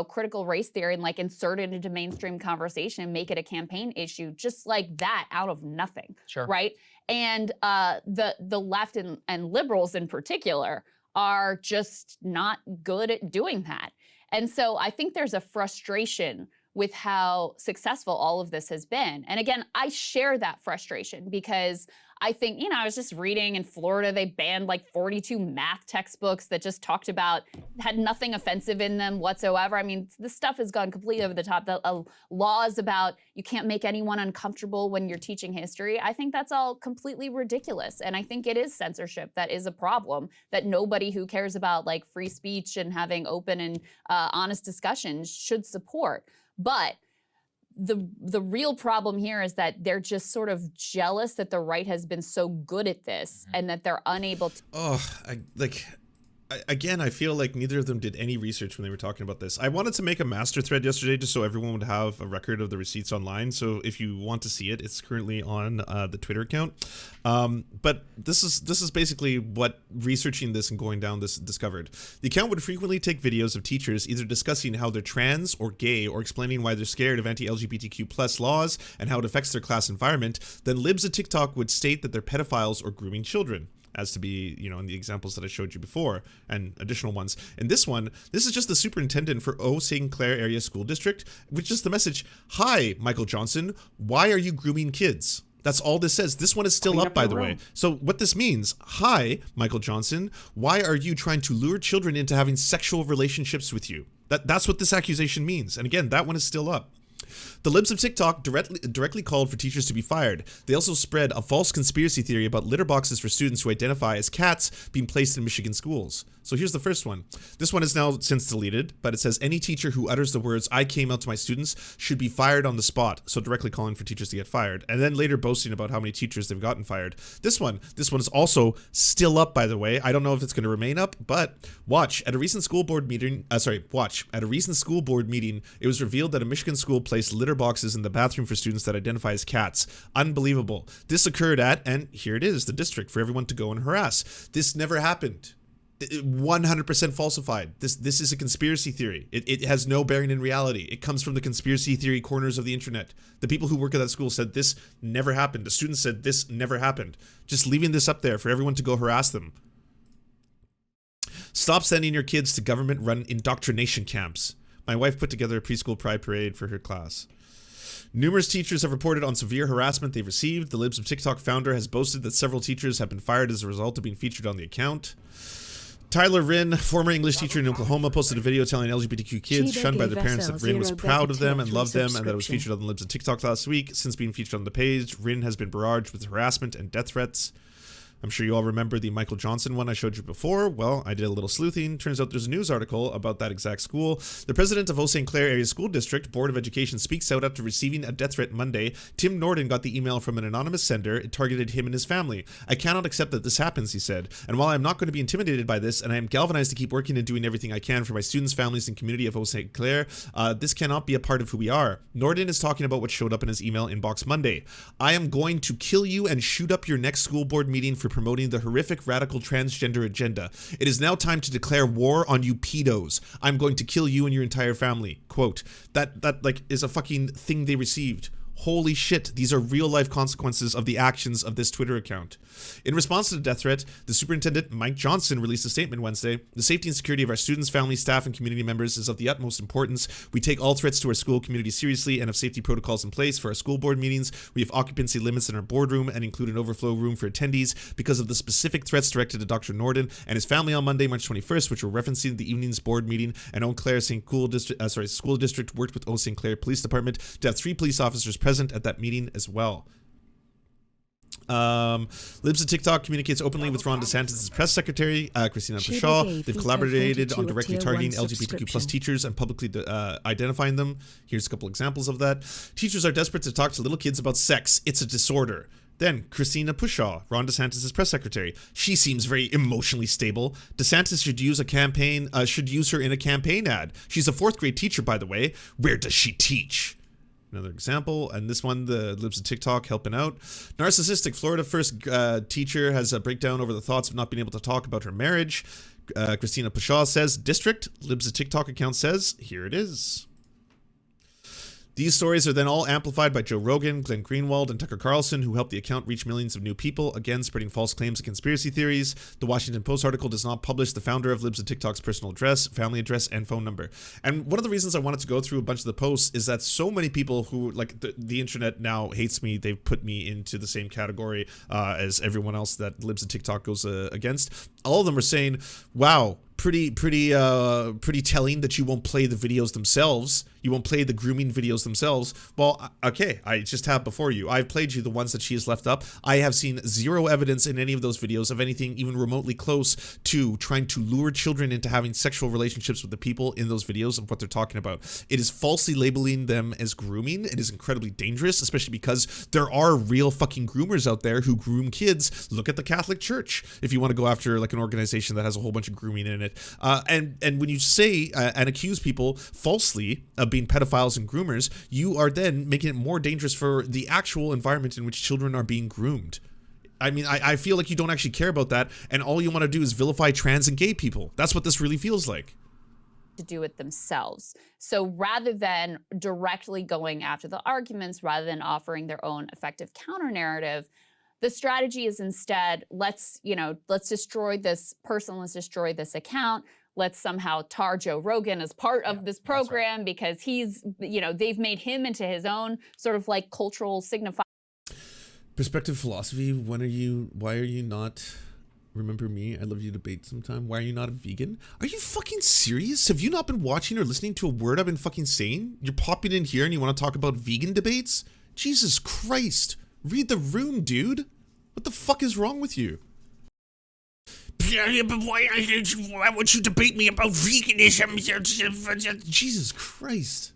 critical race theory, and like insert it into mainstream conversation and make it a campaign issue, just like that, out of nothing.
Sure.
Right? And the left and liberals in particular are just not good at doing that. And so I think there's a frustration with how successful all of this has been. And again, I share that frustration because I think, I was just reading in Florida, they banned like 42 math textbooks that just talked about, had nothing offensive in them whatsoever. I mean, this stuff has gone completely over the top. The laws about you can't make anyone uncomfortable when you're teaching history, I think that's all completely ridiculous. And I think it is censorship that is a problem that nobody who cares about like free speech and having open and honest discussions should support. But the real problem here is that they're just sort of jealous that the right has been so good at this and that they're unable to.
Again, I feel like neither of them did any research when they were talking about this. I wanted to make a master thread yesterday just so everyone would have a record of the receipts online. So if you want to see it, it's currently on the Twitter account. But this is basically what researching this and going down this discovered. The account would frequently take videos of teachers either discussing how they're trans or gay or explaining why they're scared of anti-LGBTQ+ laws and how it affects their class environment. Then Libs of TikTok would state that they're pedophiles or grooming children, as to be, in the examples that I showed you before and additional ones. And this one, this is just the superintendent for St. Clair Area School District, which is the message, "Hi, Michael Johnson, why are you grooming kids?" That's all this says. This one is still up, by the way. So what this means, "Hi, Michael Johnson, why are you trying to lure children into having sexual relationships with you?" That's what this accusation means. And again, that one is still up. The Libs of TikTok directly called for teachers to be fired. They also spread a false conspiracy theory about litter boxes for students who identify as cats being placed in Michigan schools. So here's the first one. This one is now since deleted, but it says any teacher who utters the words "I came out to my students" should be fired on the spot. So directly calling for teachers to get fired, and then later boasting about how many teachers they've gotten fired. This one is also still up, by the way. I don't know if it's going to remain up, but watch. At a recent school board meeting, it was revealed that a Michigan school placed litter boxes in the bathroom for students that identify as cats. Unbelievable. This occurred at, and here it is, the district for everyone to go and harass. This never happened. 100% falsified. This is a conspiracy theory. It has no bearing in reality. It comes from the conspiracy theory corners of the internet. The people who work at that school said this never happened. The students said this never happened. Just leaving this up there for everyone to go harass them. Stop sending your kids to government-run indoctrination camps. My wife put together a preschool pride parade for her class. Numerous teachers have reported on severe harassment they've received. The Libs of TikTok founder has boasted that several teachers have been fired as a result of being featured on the account. Tyler Rinn, former English teacher in Oklahoma, posted a video telling LGBTQ kids shunned by their parents that Rinn was proud of them and loved them and that it was featured on the Libs of TikTok last week. Since being featured on the page, Rinn has been barraged with harassment and death threats. I'm sure you all remember the Michael Johnson one I showed you before. Well, I did a little sleuthing. Turns out there's a news article about that exact school. The president of St. Clair Area School District Board of Education speaks out after receiving a death threat Monday. Tim Norden got the email from an anonymous sender. It targeted him and his family. "I cannot accept that this happens," he said. "And while I'm not going to be intimidated by this, and I am galvanized to keep working and doing everything I can for my students, families, and community of St. Clair, this cannot be a part of who we are." Norden is talking about what showed up in his email inbox Monday. "I am going to kill you and shoot up your next school board meeting for for promoting the horrific radical transgender agenda. It is now time to declare war on you pedos. I'm going to kill you and your entire family. Quote. That like is a fucking thing they received. Holy shit, these are real-life consequences of the actions of this Twitter account. In response to the death threat, the superintendent, Mike Johnson, released a statement Wednesday. The safety and security of our students, families, staff, and community members is of the utmost importance. We take all threats to our school community seriously and have safety protocols in place for our school board meetings. We have occupancy limits in our boardroom and include an overflow room for attendees because of the specific threats directed to Dr. Norden and his family on Monday, March 21st, which were referencing the evening's board meeting. And Eau Claire school district worked with Eau St. Clair Police Department to have 3 police officers present at that meeting as well. Libs of TikTok communicates openly with Ron DeSantis' press secretary, Christina Pashaw. They've collaborated on directly targeting LGBTQ plus teachers and publicly identifying them. Here's a couple examples of that. Teachers are desperate to talk to little kids about sex. It's a disorder. Then, Christina Pashaw, Ron DeSantis' press secretary. She seems very emotionally stable. DeSantis should use her in a campaign ad. She's a 4th grade teacher, by the way. Where does she teach? Another example, and this one, the Libs of TikTok helping out. Narcissistic Florida first teacher has a breakdown over the thoughts of not being able to talk about her marriage. Christina Pashaw says, district. Libs of TikTok account says, here it is. These stories are then all amplified by Joe Rogan, Glenn Greenwald, and Tucker Carlson, who helped the account reach millions of new people, again spreading false claims and conspiracy theories. The Washington Post article does not publish the founder of Libs of TikTok's personal address, family address, and phone number. And one of the reasons I wanted to go through a bunch of the posts is that so many people who, like, the internet now hates me. They've put me into the same category as everyone else that Libs of TikTok goes against. All of them are saying, wow, pretty telling that you won't play the videos themselves. You won't play the grooming videos themselves. Well, okay, I just have before you. I've played you the ones that she has left up. I have seen zero evidence in any of those videos of anything even remotely close to trying to lure children into having sexual relationships with the people in those videos of what they're talking about. It is falsely labeling them as grooming. It is incredibly dangerous, especially because there are real fucking groomers out there who groom kids. Look at the Catholic Church if you want to go after like an organization that has a whole bunch of grooming in it. And when you say and accuse people falsely of being pedophiles and groomers, you are then making it more dangerous for the actual environment in which children are being groomed. I mean, I feel like you don't actually care about that, and all you want to do is vilify trans and gay people. That's what this really feels like.
To do it themselves. So rather than directly going after the arguments, rather than offering their own effective counter narrative, the strategy is instead, let's destroy this person, let's destroy this account, let's somehow tar Joe Rogan as part of this program because he's, they've made him into his own sort of like cultural signifier.
Perspective philosophy, why are you not, remember me, I love you debate sometime, why are you not a vegan? Are you fucking serious? Have you not been watching or listening to a word I've been fucking saying? You're popping in here and you want to talk about vegan debates? Jesus Christ. Read the room, dude. What the fuck is wrong with you? But why would you debate me about veganism? Jesus Christ.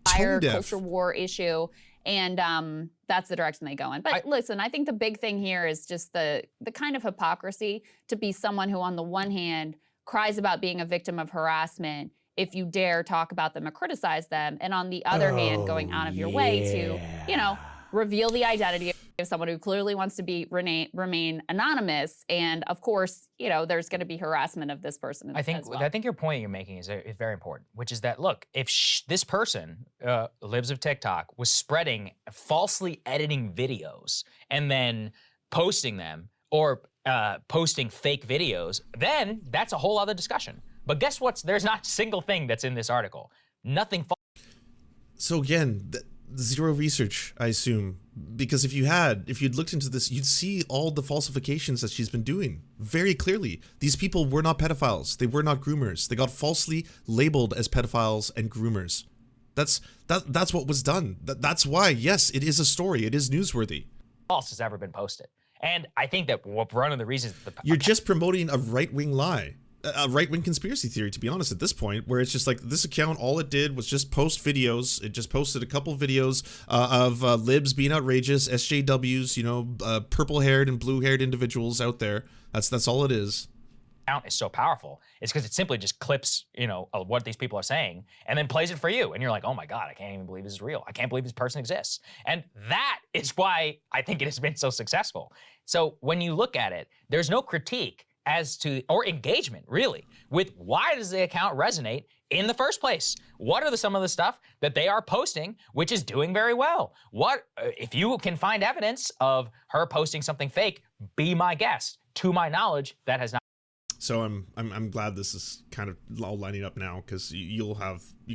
Culture war issue, and that's the direction they go in. But listen, I think the big thing here is just the kind of hypocrisy to be someone who on the one hand cries about being a victim of harassment if you dare talk about them or criticize them, and on the other hand going out of your way to, reveal the identity of someone who clearly wants to be remain anonymous. And of course, there's going to be harassment of this person
I think your point you're making is very important, which is that, look, if this person, Libs of TikTok, was spreading falsely editing videos and then posting them or posting fake videos, then that's a whole other discussion. But guess what? There's not a single thing that's in this article. Nothing.
So again, zero research, I assume, because if you'd looked into this, you'd see all the falsifications that she's been doing very clearly. These people were not pedophiles. They were not groomers. They got falsely labeled as pedophiles and groomers. That's what was done. That's why, yes, it is a story. It is newsworthy.
False has ever been posted. And I think that one of the reasons
you're just promoting a right-wing lie. A right-wing conspiracy theory, to be honest, at this point, where it's just like this account, all it did was just post videos. It just posted a couple videos of libs being outrageous, SJWs, purple-haired and blue-haired individuals out there. That's all it is.
account is so powerful is because it simply just clips, you know, what these people are saying and then plays it for you. And you're like, oh my God, I can't even believe this is real. I can't believe this person exists. And that is why I think it has been so successful. So when you look at it, there's no critique as to, or engagement really, with why does the account resonate in the first place? What are some of the stuff that they are posting, which is doing very well? What, if you can find evidence of her posting something fake, be my guest. To my knowledge, that has not.
So I'm glad this is kind of all lining up now, because you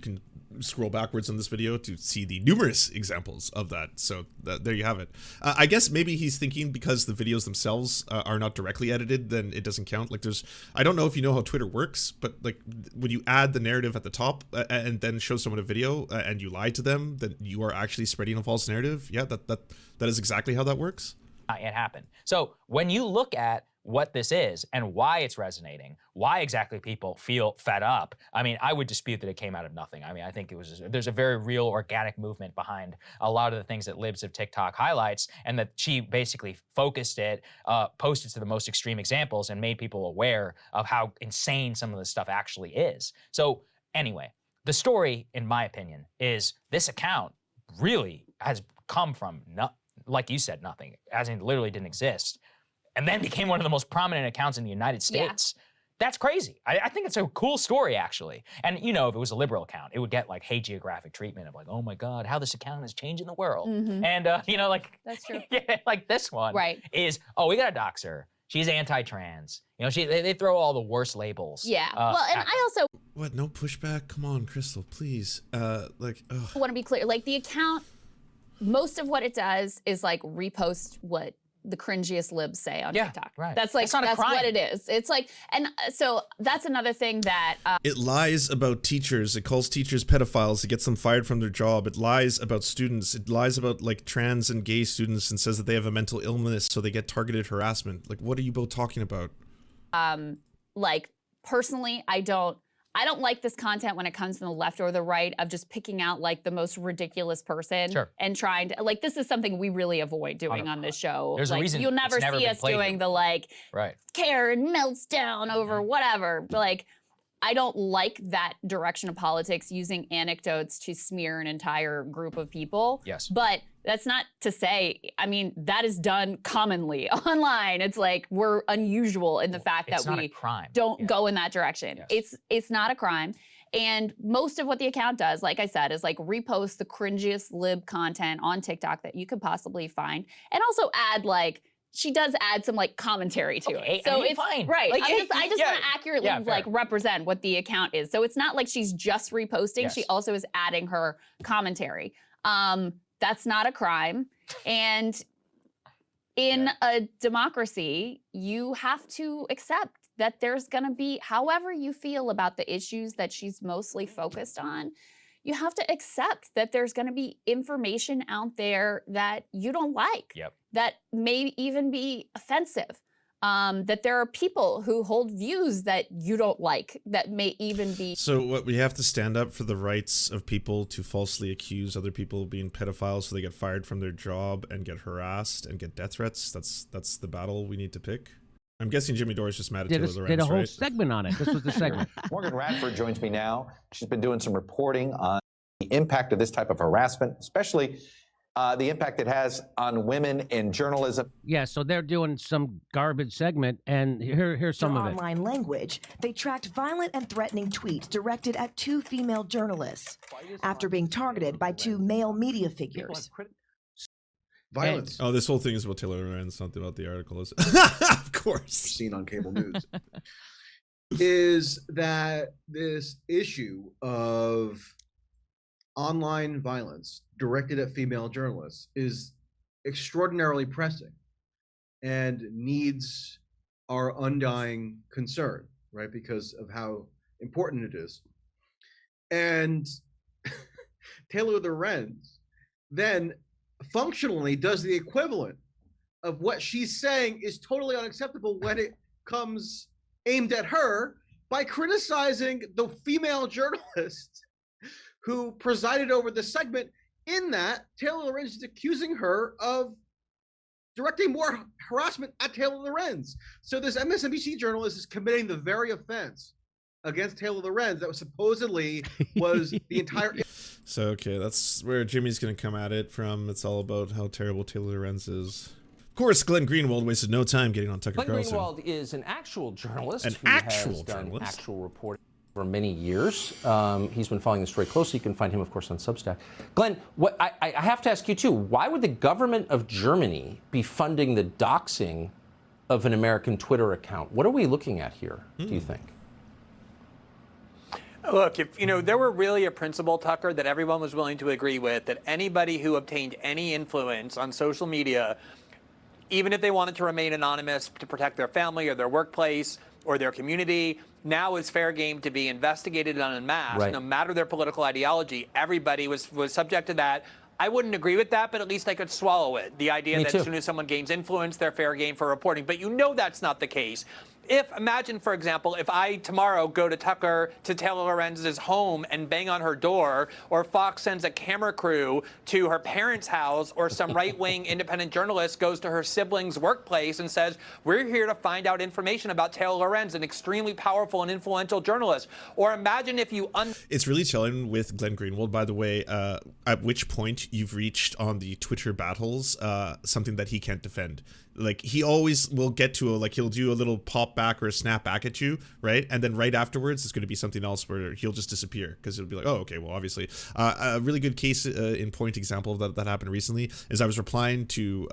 can scroll backwards on this video to see the numerous examples of that. So there you have it. I guess maybe he's thinking because the videos themselves are not directly edited, then it doesn't count. Like I don't know if you know how Twitter works, but like when you add the narrative at the top and then show someone a video and you lie to them, then you are actually spreading a false narrative. Yeah, that is exactly how that works.
It happened. So when you look at what this is and why it's resonating, why exactly people feel fed up, I mean, I would dispute that it came out of nothing. I mean, I think there's a very real organic movement behind a lot of the things that Libs of TikTok highlights, and that she basically focused it, posted to the most extreme examples and made people aware of how insane some of this stuff actually is. So anyway, the story, in my opinion, is this account really has come from, like you said, nothing, as in literally didn't exist, and then became one of the most prominent accounts in the United States. Yeah. That's crazy. I think it's a cool story, actually. And, you know, if it was a liberal account, it would get like hagiographic treatment of like, oh my God, how this account is changing the world. Mm-hmm. And, you know, like,
that's true.
Yeah, like this one is, oh, we got to dox her. She's anti-trans. You know, they throw all the worst labels.
Yeah. Well, and I also...
What, no pushback? Come on, Crystal, please.
I want to be clear. Like, the account, most of what it does is like repost what the cringiest libs say on TikTok. Right. That's like, that's what it is. It's like, and so that's another thing that...
it lies about teachers. It calls teachers pedophiles. It gets them fired from their job. It lies about students. It lies about like trans and gay students and says that they have a mental illness, so they get targeted harassment. Like, what are you both talking about?
Like, personally, I don't like this content when it comes from the left or the right of just picking out like the most ridiculous person and trying to, like, this is something we really avoid doing on this show.
There's
like,
a reason
you'll never see us doing the like, Karen melts down over whatever. But, like, I don't like that direction of politics, using anecdotes to smear an entire group of people.
Yes.
But that's not to say, I mean, that is done commonly online. It's like, we're unusual in the fact that we don't go in that direction. Yes. It's not a crime. And most of what the account does, like I said, is like repost the cringiest lib content on TikTok that you could possibly find. And also add like, she does add some like commentary to it. So it's fine. Right. Like, I just want to accurately like represent what the account is. So it's not like she's just reposting. Yes. She also is adding her commentary. That's not a crime. And in a democracy, you have to accept that there's going to be, however you feel about the issues that she's mostly focused on, you have to accept that there's going to be information out there that you don't like, that may even be offensive, that there are people who hold views that you don't like that may even be...
So what, we have to stand up for the rights of people to falsely accuse other people of being pedophiles so they get fired from their job and get harassed and get death threats? That's the battle we need to pick? I'm guessing Jimmy Dore's just mad at Taylor Lorenz,
did a whole segment on it. This was the segment.
Morgan Radford joins me now. She's been doing some reporting on the impact of this type of harassment, especially the impact it has on women in journalism.
Yeah, so they're doing some garbage segment, and here's some of it.
Online language, they tracked violent and threatening tweets directed at 2 female journalists after being targeted by 2 male media figures.
Violence.
Oh, this whole thing is about Taylor Lorenz, not about the article. Of course.
Seen on cable news. Is that this issue of online violence directed at female journalists is extraordinarily pressing and needs our undying concern, right? Because of how important it is. And Taylor Lorenz then functionally does the equivalent of what she's saying is totally unacceptable when it comes aimed at her by criticizing the female journalist who presided over the segment, in that Taylor Lorenz is accusing her of directing more harassment at Taylor Lorenz. So this MSNBC journalist is committing the very offense against Taylor Lorenz that was supposedly was the entire.
So, okay, that's where Jimmy's going to come at it from. It's all about how terrible Taylor Lorenz is. Of course, Glenn Greenwald wasted no time getting on Tucker Carlson.
Glenn Greenwald is an actual journalist
who
has done actual reporting for many years. He's been following the story closely. You can find him, of course, on Substack. Glenn, what I have to ask you, too, why would the government of Germany be funding the doxing of an American Twitter account? What are we looking at here, do you think?
Look, if there were really a principle, Tucker, that everyone was willing to agree with, that anybody who obtained any influence on social media, even if they wanted to remain anonymous to protect their family or their workplace or their community, now is fair game to be investigated and unmasked,
Right.
no matter their political ideology. Everybody was subject to that. I wouldn't agree with that, but at least I could swallow it. The idea
Me
that
too.
as soon as someone gains influence, they're fair game for reporting. But that's not the case. Imagine, for example, if I tomorrow go to Taylor Lorenz's home and bang on her door, or Fox sends a camera crew to her parents' house, or some right-wing independent journalist goes to her sibling's workplace and says, we're here to find out information about Taylor Lorenz, an extremely powerful and influential journalist. Or imagine if you...
It's really chilling with Glenn Greenwald, by the way, at which point you've reached on the Twitter battles something that he can't defend. Like, he always will get to he'll do a little pop back or a snap back at you, right? And then right afterwards, it's going to be something else where he'll just disappear because it'll be like, oh, okay, well, obviously. A really good case in point example of that happened recently is I was replying to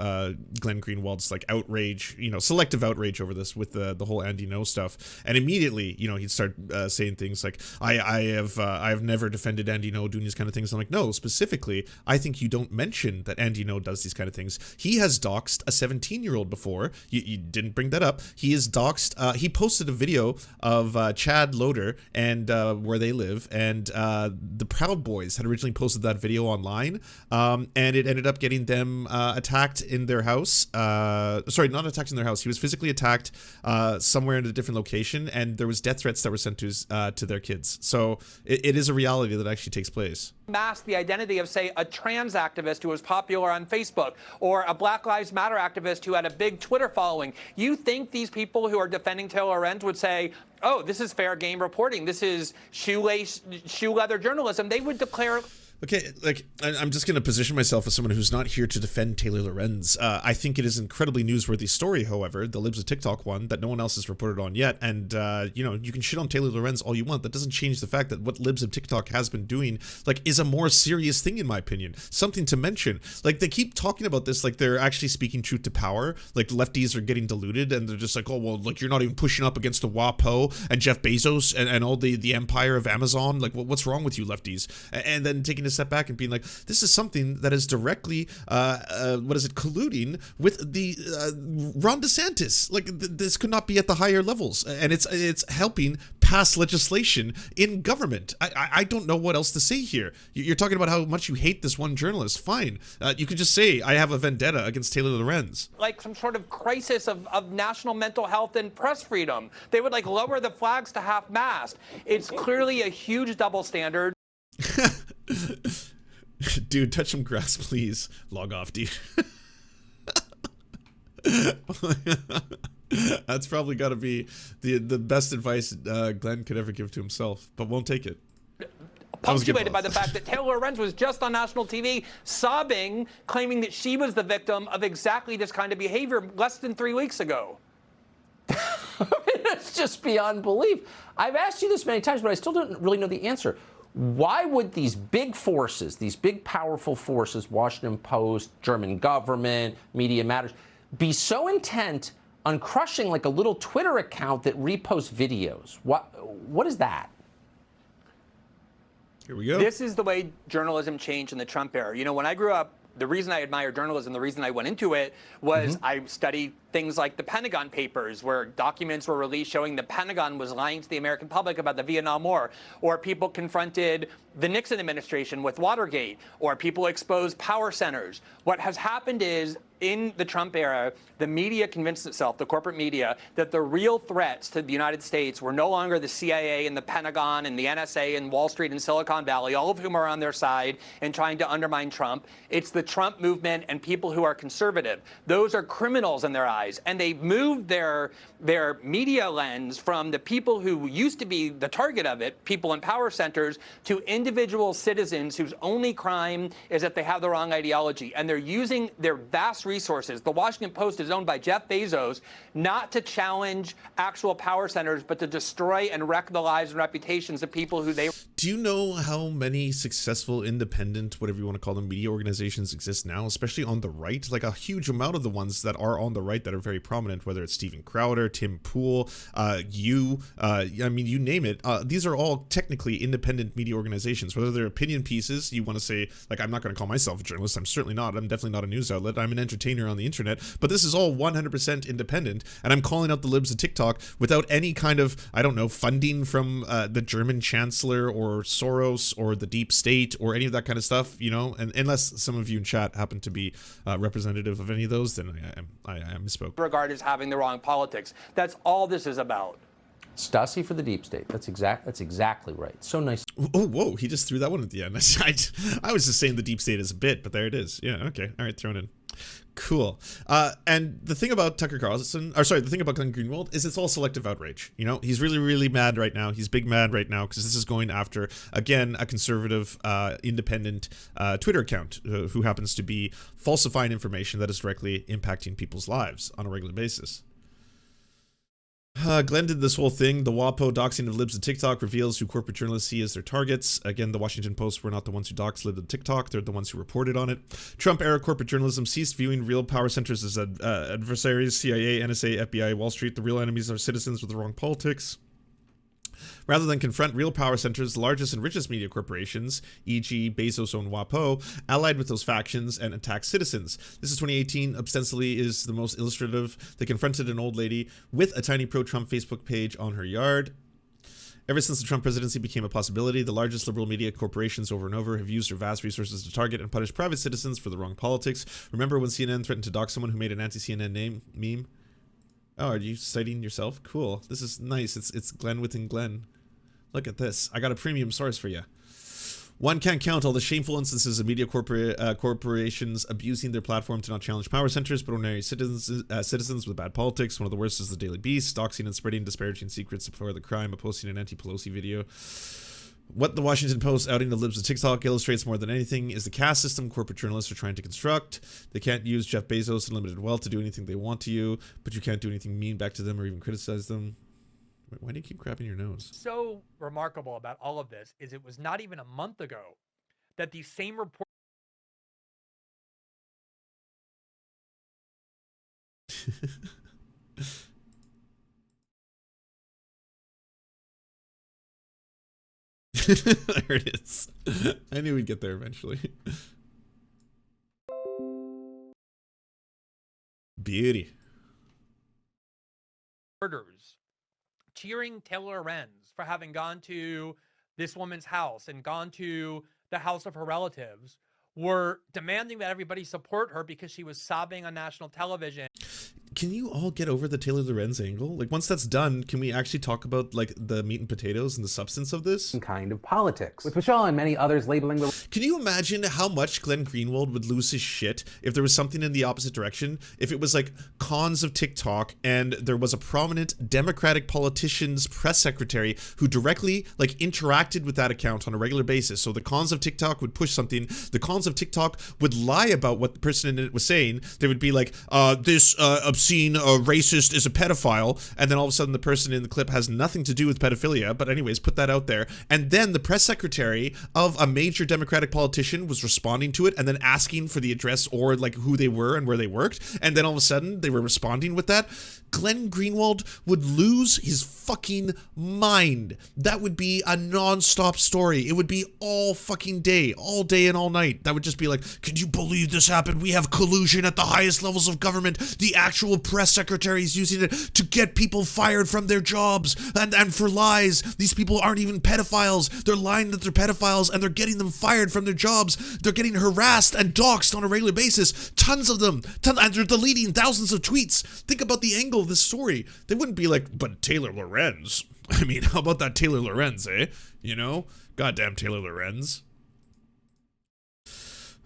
Glenn Greenwald's outrage, selective outrage over this with the whole Andy No stuff. And immediately, he'd start saying things like, I have never defended Andy No doing these kind of things. I'm like, no, specifically, I think you don't mention that Andy No does these kind of things. He has doxed a 17-year-old before. You didn't bring that up. He is doxed. He posted a video of Chad Loader and where they live, and the Proud Boys had originally posted that video online, and it ended up getting them attacked in their house. Sorry, not attacked in their house. He was physically attacked somewhere in a different location, and there was death threats that were sent to their kids. So it is a reality that actually takes place.
Mask the identity of, say, a trans activist who was popular on Facebook, or a Black Lives Matter activist who had a big Twitter following. You think these people who are defending Taylor Lorenz would say, oh, this is fair game reporting, this is shoe leather journalism? They would declare...
Okay, I'm just going to position myself as someone who's not here to defend Taylor Lorenz. I think it is an incredibly newsworthy story, however, the Libs of TikTok one, that no one else has reported on yet. And, you can shit on Taylor Lorenz all you want. That doesn't change the fact that what Libs of TikTok has been doing, is a more serious thing, in my opinion. Something to mention. They keep talking about this like they're actually speaking truth to power. Lefties are getting deluded, and they're just like, oh, well, you're not even pushing up against the WAPO and Jeff Bezos and all the empire of Amazon. What's wrong with you, lefties? And then taking a step back and being like, this is something that is directly colluding with the Ron DeSantis. This could not be at the higher levels, and it's helping pass legislation in government. I don't know what else to say here. You're talking about how much you hate this one journalist. Fine, you could just say I have a vendetta against Taylor Lorenz.
Some sort of crisis of national mental health and press freedom. They would lower the flags to half-mast. It's clearly a huge double standard.
Dude, touch some grass, please. Log off, dude. That's probably got to be the best advice Glenn could ever give to himself, but won't take it.
Punctuated by the fact that Taylor Lorenz was just on national TV sobbing, claiming that she was the victim of exactly this kind of behavior less than 3 weeks ago.
It's just beyond belief. I've asked you this many times, but I still don't really know the answer. Why would these big forces, these big powerful forces, Washington Post, German government, Media Matters, be so intent on crushing a little Twitter account that reposts videos? What is that?
Here we go.
This is the way journalism changed in the Trump era. When I grew up, the reason I admire journalism, the reason I went into it was I studied things like the Pentagon Papers, where documents were released showing the Pentagon was lying to the American public about the Vietnam War, or people confronted the Nixon administration with Watergate, or people exposed power centers. What has happened is in the Trump era, the media convinced itself, the corporate media, that the real threats to the United States were no longer the CIA and the Pentagon and the NSA and Wall Street and Silicon Valley, all of whom are on their side and trying to undermine Trump. It's the Trump movement and people who are conservative. Those are criminals in their eyes. And they've moved their media lens from the people who used to be the target of it, people in power centers, to individual citizens whose only crime is that they have the wrong ideology. And they're using their vast resources. The Washington Post is owned by Jeff Bezos, not to challenge actual power centers, but to destroy and wreck the lives and reputations of people who they...
Do you know how many successful independent, whatever you want to call them, media organizations exist now, especially on the right? Like a huge amount of the ones that are on the right that are very prominent, whether it's Steven Crowder, Tim Pool, I mean, you name it. These are all technically independent media organizations, whether they're opinion pieces. You want to say, like, I'm not going to call myself a journalist. I'm certainly not. I'm definitely not a news outlet. I'm an entertainer on the internet, but this is all 100% independent. And I'm calling out the libs of TikTok without any kind of, I don't know, funding from the German chancellor or Soros or the deep state or any of that kind of stuff, you know, and unless some of you in chat happen to be representative of any of those, then I misspoke.
Regard as having the wrong politics. That's all this is about.
Stasi for the deep state. That's exactly right. So nice.
Oh, whoa, he just threw that one at the end. I was just saying the deep state is a bit, but there it is. Yeah, okay. All right, thrown in. Cool. And the thing about Tucker Carlson, or sorry, the thing about Glenn Greenwald is it's all selective outrage. You know, he's really, really mad right now. He's big mad right now because this is going after, again, a conservative, independent Twitter account who happens to be falsifying information that is directly impacting people's lives on a regular basis. Glenn did this whole thing. The WAPO doxing of libs of TikTok reveals who corporate journalists see as their targets. Again, the Washington Post were not the ones who doxed libs of TikTok. They're the ones who reported on it. Trump-era corporate journalism ceased viewing real power centers as adversaries. CIA, NSA, FBI, Wall Street. The real enemies are citizens with the wrong politics. Rather than confront real power centers, the largest and richest media corporations, e.g. Bezos-owned WAPO, allied with those factions and attacked citizens. This is 2018, ostensibly is the most illustrative. They confronted an old lady with a tiny pro-Trump Facebook page on her yard. Ever since the Trump presidency became a possibility, the largest liberal media corporations over and over have used their vast resources to target and punish private citizens for the wrong politics. Remember when CNN threatened to dox someone who made an anti-CNN meme? Oh, are you citing yourself? Cool. This is nice. It's Glenn within Glenn. Look at this. I got a premium source for you. One can't count all the shameful instances of media corporations abusing their platform to not challenge power centers, but ordinary citizens with bad politics. One of the worst is the Daily Beast, doxing and spreading disparaging secrets before the crime of posting an anti-Pelosi video. What the Washington Post outing the libs of TikTok illustrates more than anything is the caste system corporate journalists are trying to construct. They can't use Jeff Bezos' unlimited wealth to do anything they want to you, but you can't do anything mean back to them or even criticize them. Why do you keep grabbing your nose?
So remarkable about all of this is it was not even a month ago that these same reports.
There it is. I knew we'd get there eventually. Beauty.
Murders cheering Taylor Lorenz for having gone to this woman's house and gone to the house of her relatives were demanding that everybody support her because she was sobbing on national television.
Can you all get over the Taylor Lorenz angle? Like, once that's done, can we actually talk about, like, the meat and potatoes and the substance of this?
Kind of politics, with Michelle and many others labeling the...
Can you imagine how much Glenn Greenwald would lose his shit if there was something in the opposite direction? If it was, like, cons of TikTok and there was a prominent Democratic politician's press secretary who directly, like, interacted with that account on a regular basis. So the cons of TikTok would push something. The cons of TikTok would lie about what the person in it was saying. They would be like, this obscene racist is a pedophile, and then all of a sudden the person in the clip has nothing to do with pedophilia, but anyways, put that out there. And then the press secretary of a major Democratic politician was responding to it and then asking for the address or like who they were and where they worked, and then all of a sudden they were responding with that. Glenn Greenwald would lose his fucking mind. That would be a non-stop story. It would be all fucking day, all day and all night. That would just be like, can you believe this happened? We have collusion at the highest levels of government. The actual actual press secretaries using it to get people fired from their jobs and for lies. These people aren't even pedophiles. They're lying that they're pedophiles and they're getting them fired from their jobs. They're getting harassed and doxed on a regular basis. Tons of them. And they're deleting thousands of tweets. Think about the angle of this story. They wouldn't be like, but Taylor Lorenz. I mean, how about that Taylor Lorenz, eh? You know? Goddamn Taylor Lorenz.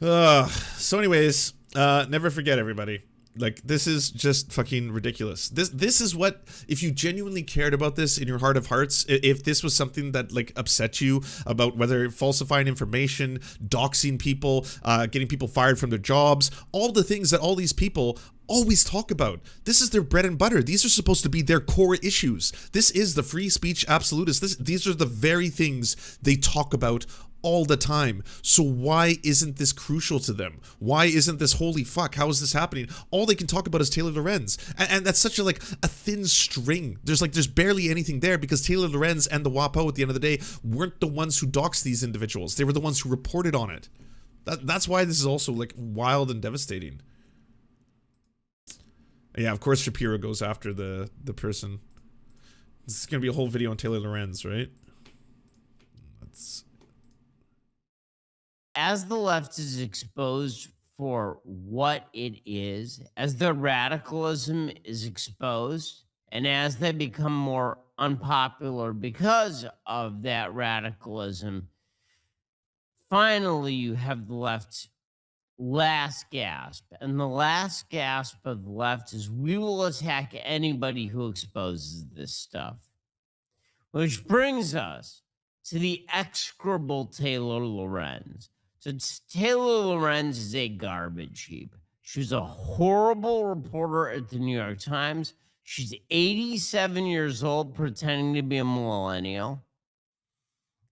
So anyways, never forget, everybody. Like, this is just fucking ridiculous. This is what, if you genuinely cared about this in your heart of hearts, if this was something that like upset you about whether falsifying information, doxing people, getting people fired from their jobs, all the things that all these people always talk about. This is their bread and butter. These are supposed to be their core issues. This is the free speech absolutists. These are the very things they talk about all the time. So why isn't this crucial to them? Why isn't this, holy fuck, how is this happening? All they can talk about is Taylor Lorenz. And that's such a like a thin string. There's barely anything there because Taylor Lorenz and the WAPO at the end of the day weren't the ones who doxed these individuals. They were the ones who reported on it. That's why this is also like wild and devastating. Yeah, of course Shapiro goes after the person. This is gonna be a whole video on Taylor Lorenz, right? Let's...
As the left is exposed for what it is, as their radicalism is exposed, and as they become more unpopular because of that radicalism, finally you have the left's last gasp. And the last gasp of the left is we will attack anybody who exposes this stuff. Which brings us to the execrable Taylor Lorenz. So Taylor Lorenz is a garbage heap. She was a horrible reporter at the New York Times. She's 87 years old, pretending to be a millennial.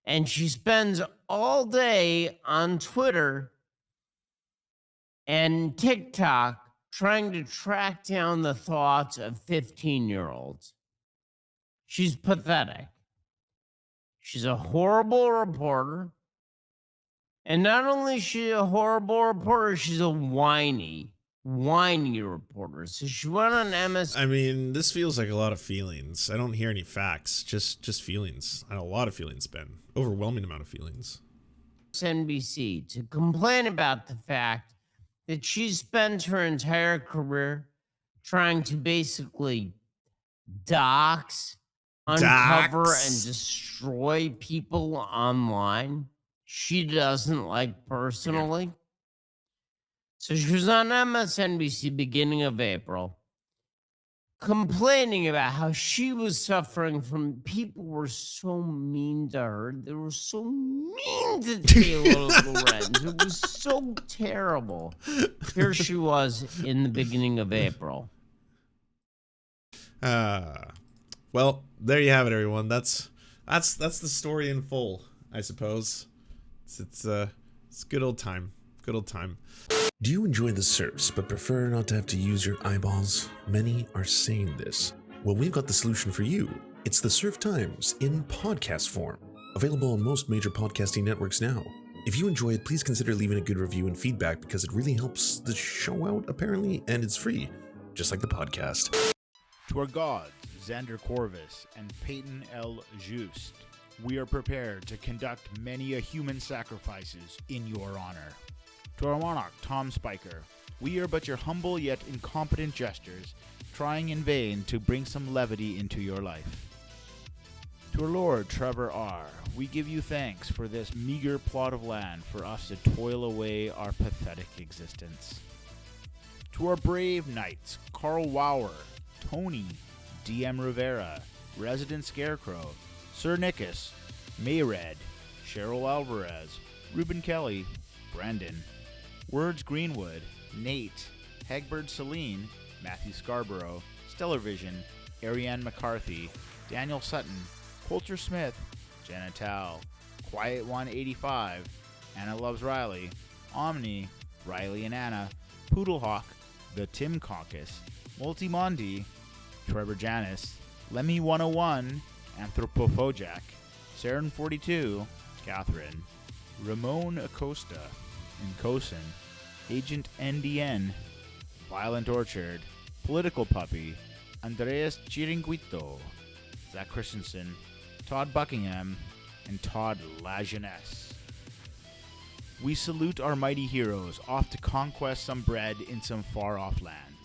And she spends all day on Twitter and TikTok trying to track down the thoughts of 15-year-olds. She's pathetic. She's a horrible reporter. And not only is she a horrible reporter, she's a whiny reporter. So she went on MS.
I mean, this feels like a lot of feelings. I don't hear any facts, just feelings. A lot of feelings, Ben. Overwhelming amount of feelings.
NBC to complain about the fact that she spent her entire career trying to basically dox, uncover, and destroy people online she doesn't like personally. So she was on MSNBC beginning of April, complaining about how she was suffering from people were so mean to her. They were so mean to Taylor Lorenz. It was so terrible. Here she was in the beginning of April.
Well, there you have it, everyone. That's the story in full, I suppose. It's good old time. Good old time. Do you enjoy the Serfs but prefer not to have to use your eyeballs? Many are saying this. Well, we've got the solution for you. It's the Serf Times in podcast form. Available on most major podcasting networks now. If you enjoy it, please consider leaving a good review and feedback because it really helps the show out, apparently, and it's free, just like the podcast.
To our gods, Xander Corvus and Peyton L. Just, we are prepared to conduct many a human sacrifices in your honor. To our monarch, Tom Spiker, we are but your humble yet incompetent jesters, trying in vain to bring some levity into your life. To our Lord, Trevor R., we give you thanks for this meager plot of land for us to toil away our pathetic existence. To our brave knights, Carl Wauer, Tony, DM Rivera, Resident Scarecrow, Sir Nickus, Mayred, Cheryl Alvarez, Ruben Kelly, Brandon, Words Greenwood, Nate, Hegbert Celine, Matthew Scarborough, Stellar Vision, Ariane McCarthy, Daniel Sutton, Coulter Smith, Jenna Tal, Quiet 185, Anna Loves Riley, Omni, Riley and Anna, Poodlehawk, The Tim Caucus, Multimondi, Trevor Janis, Lemmy 101, Anthropophojack, Saren 42, Catherine, Ramon Acosta, Nkosin, Agent NDN, Violent Orchard, Political Puppy, Andreas Chiringuito, Zach Christensen, Todd Buckingham, and Todd Lajeunesse. We salute our mighty heroes off to conquest some bread in some far-off land.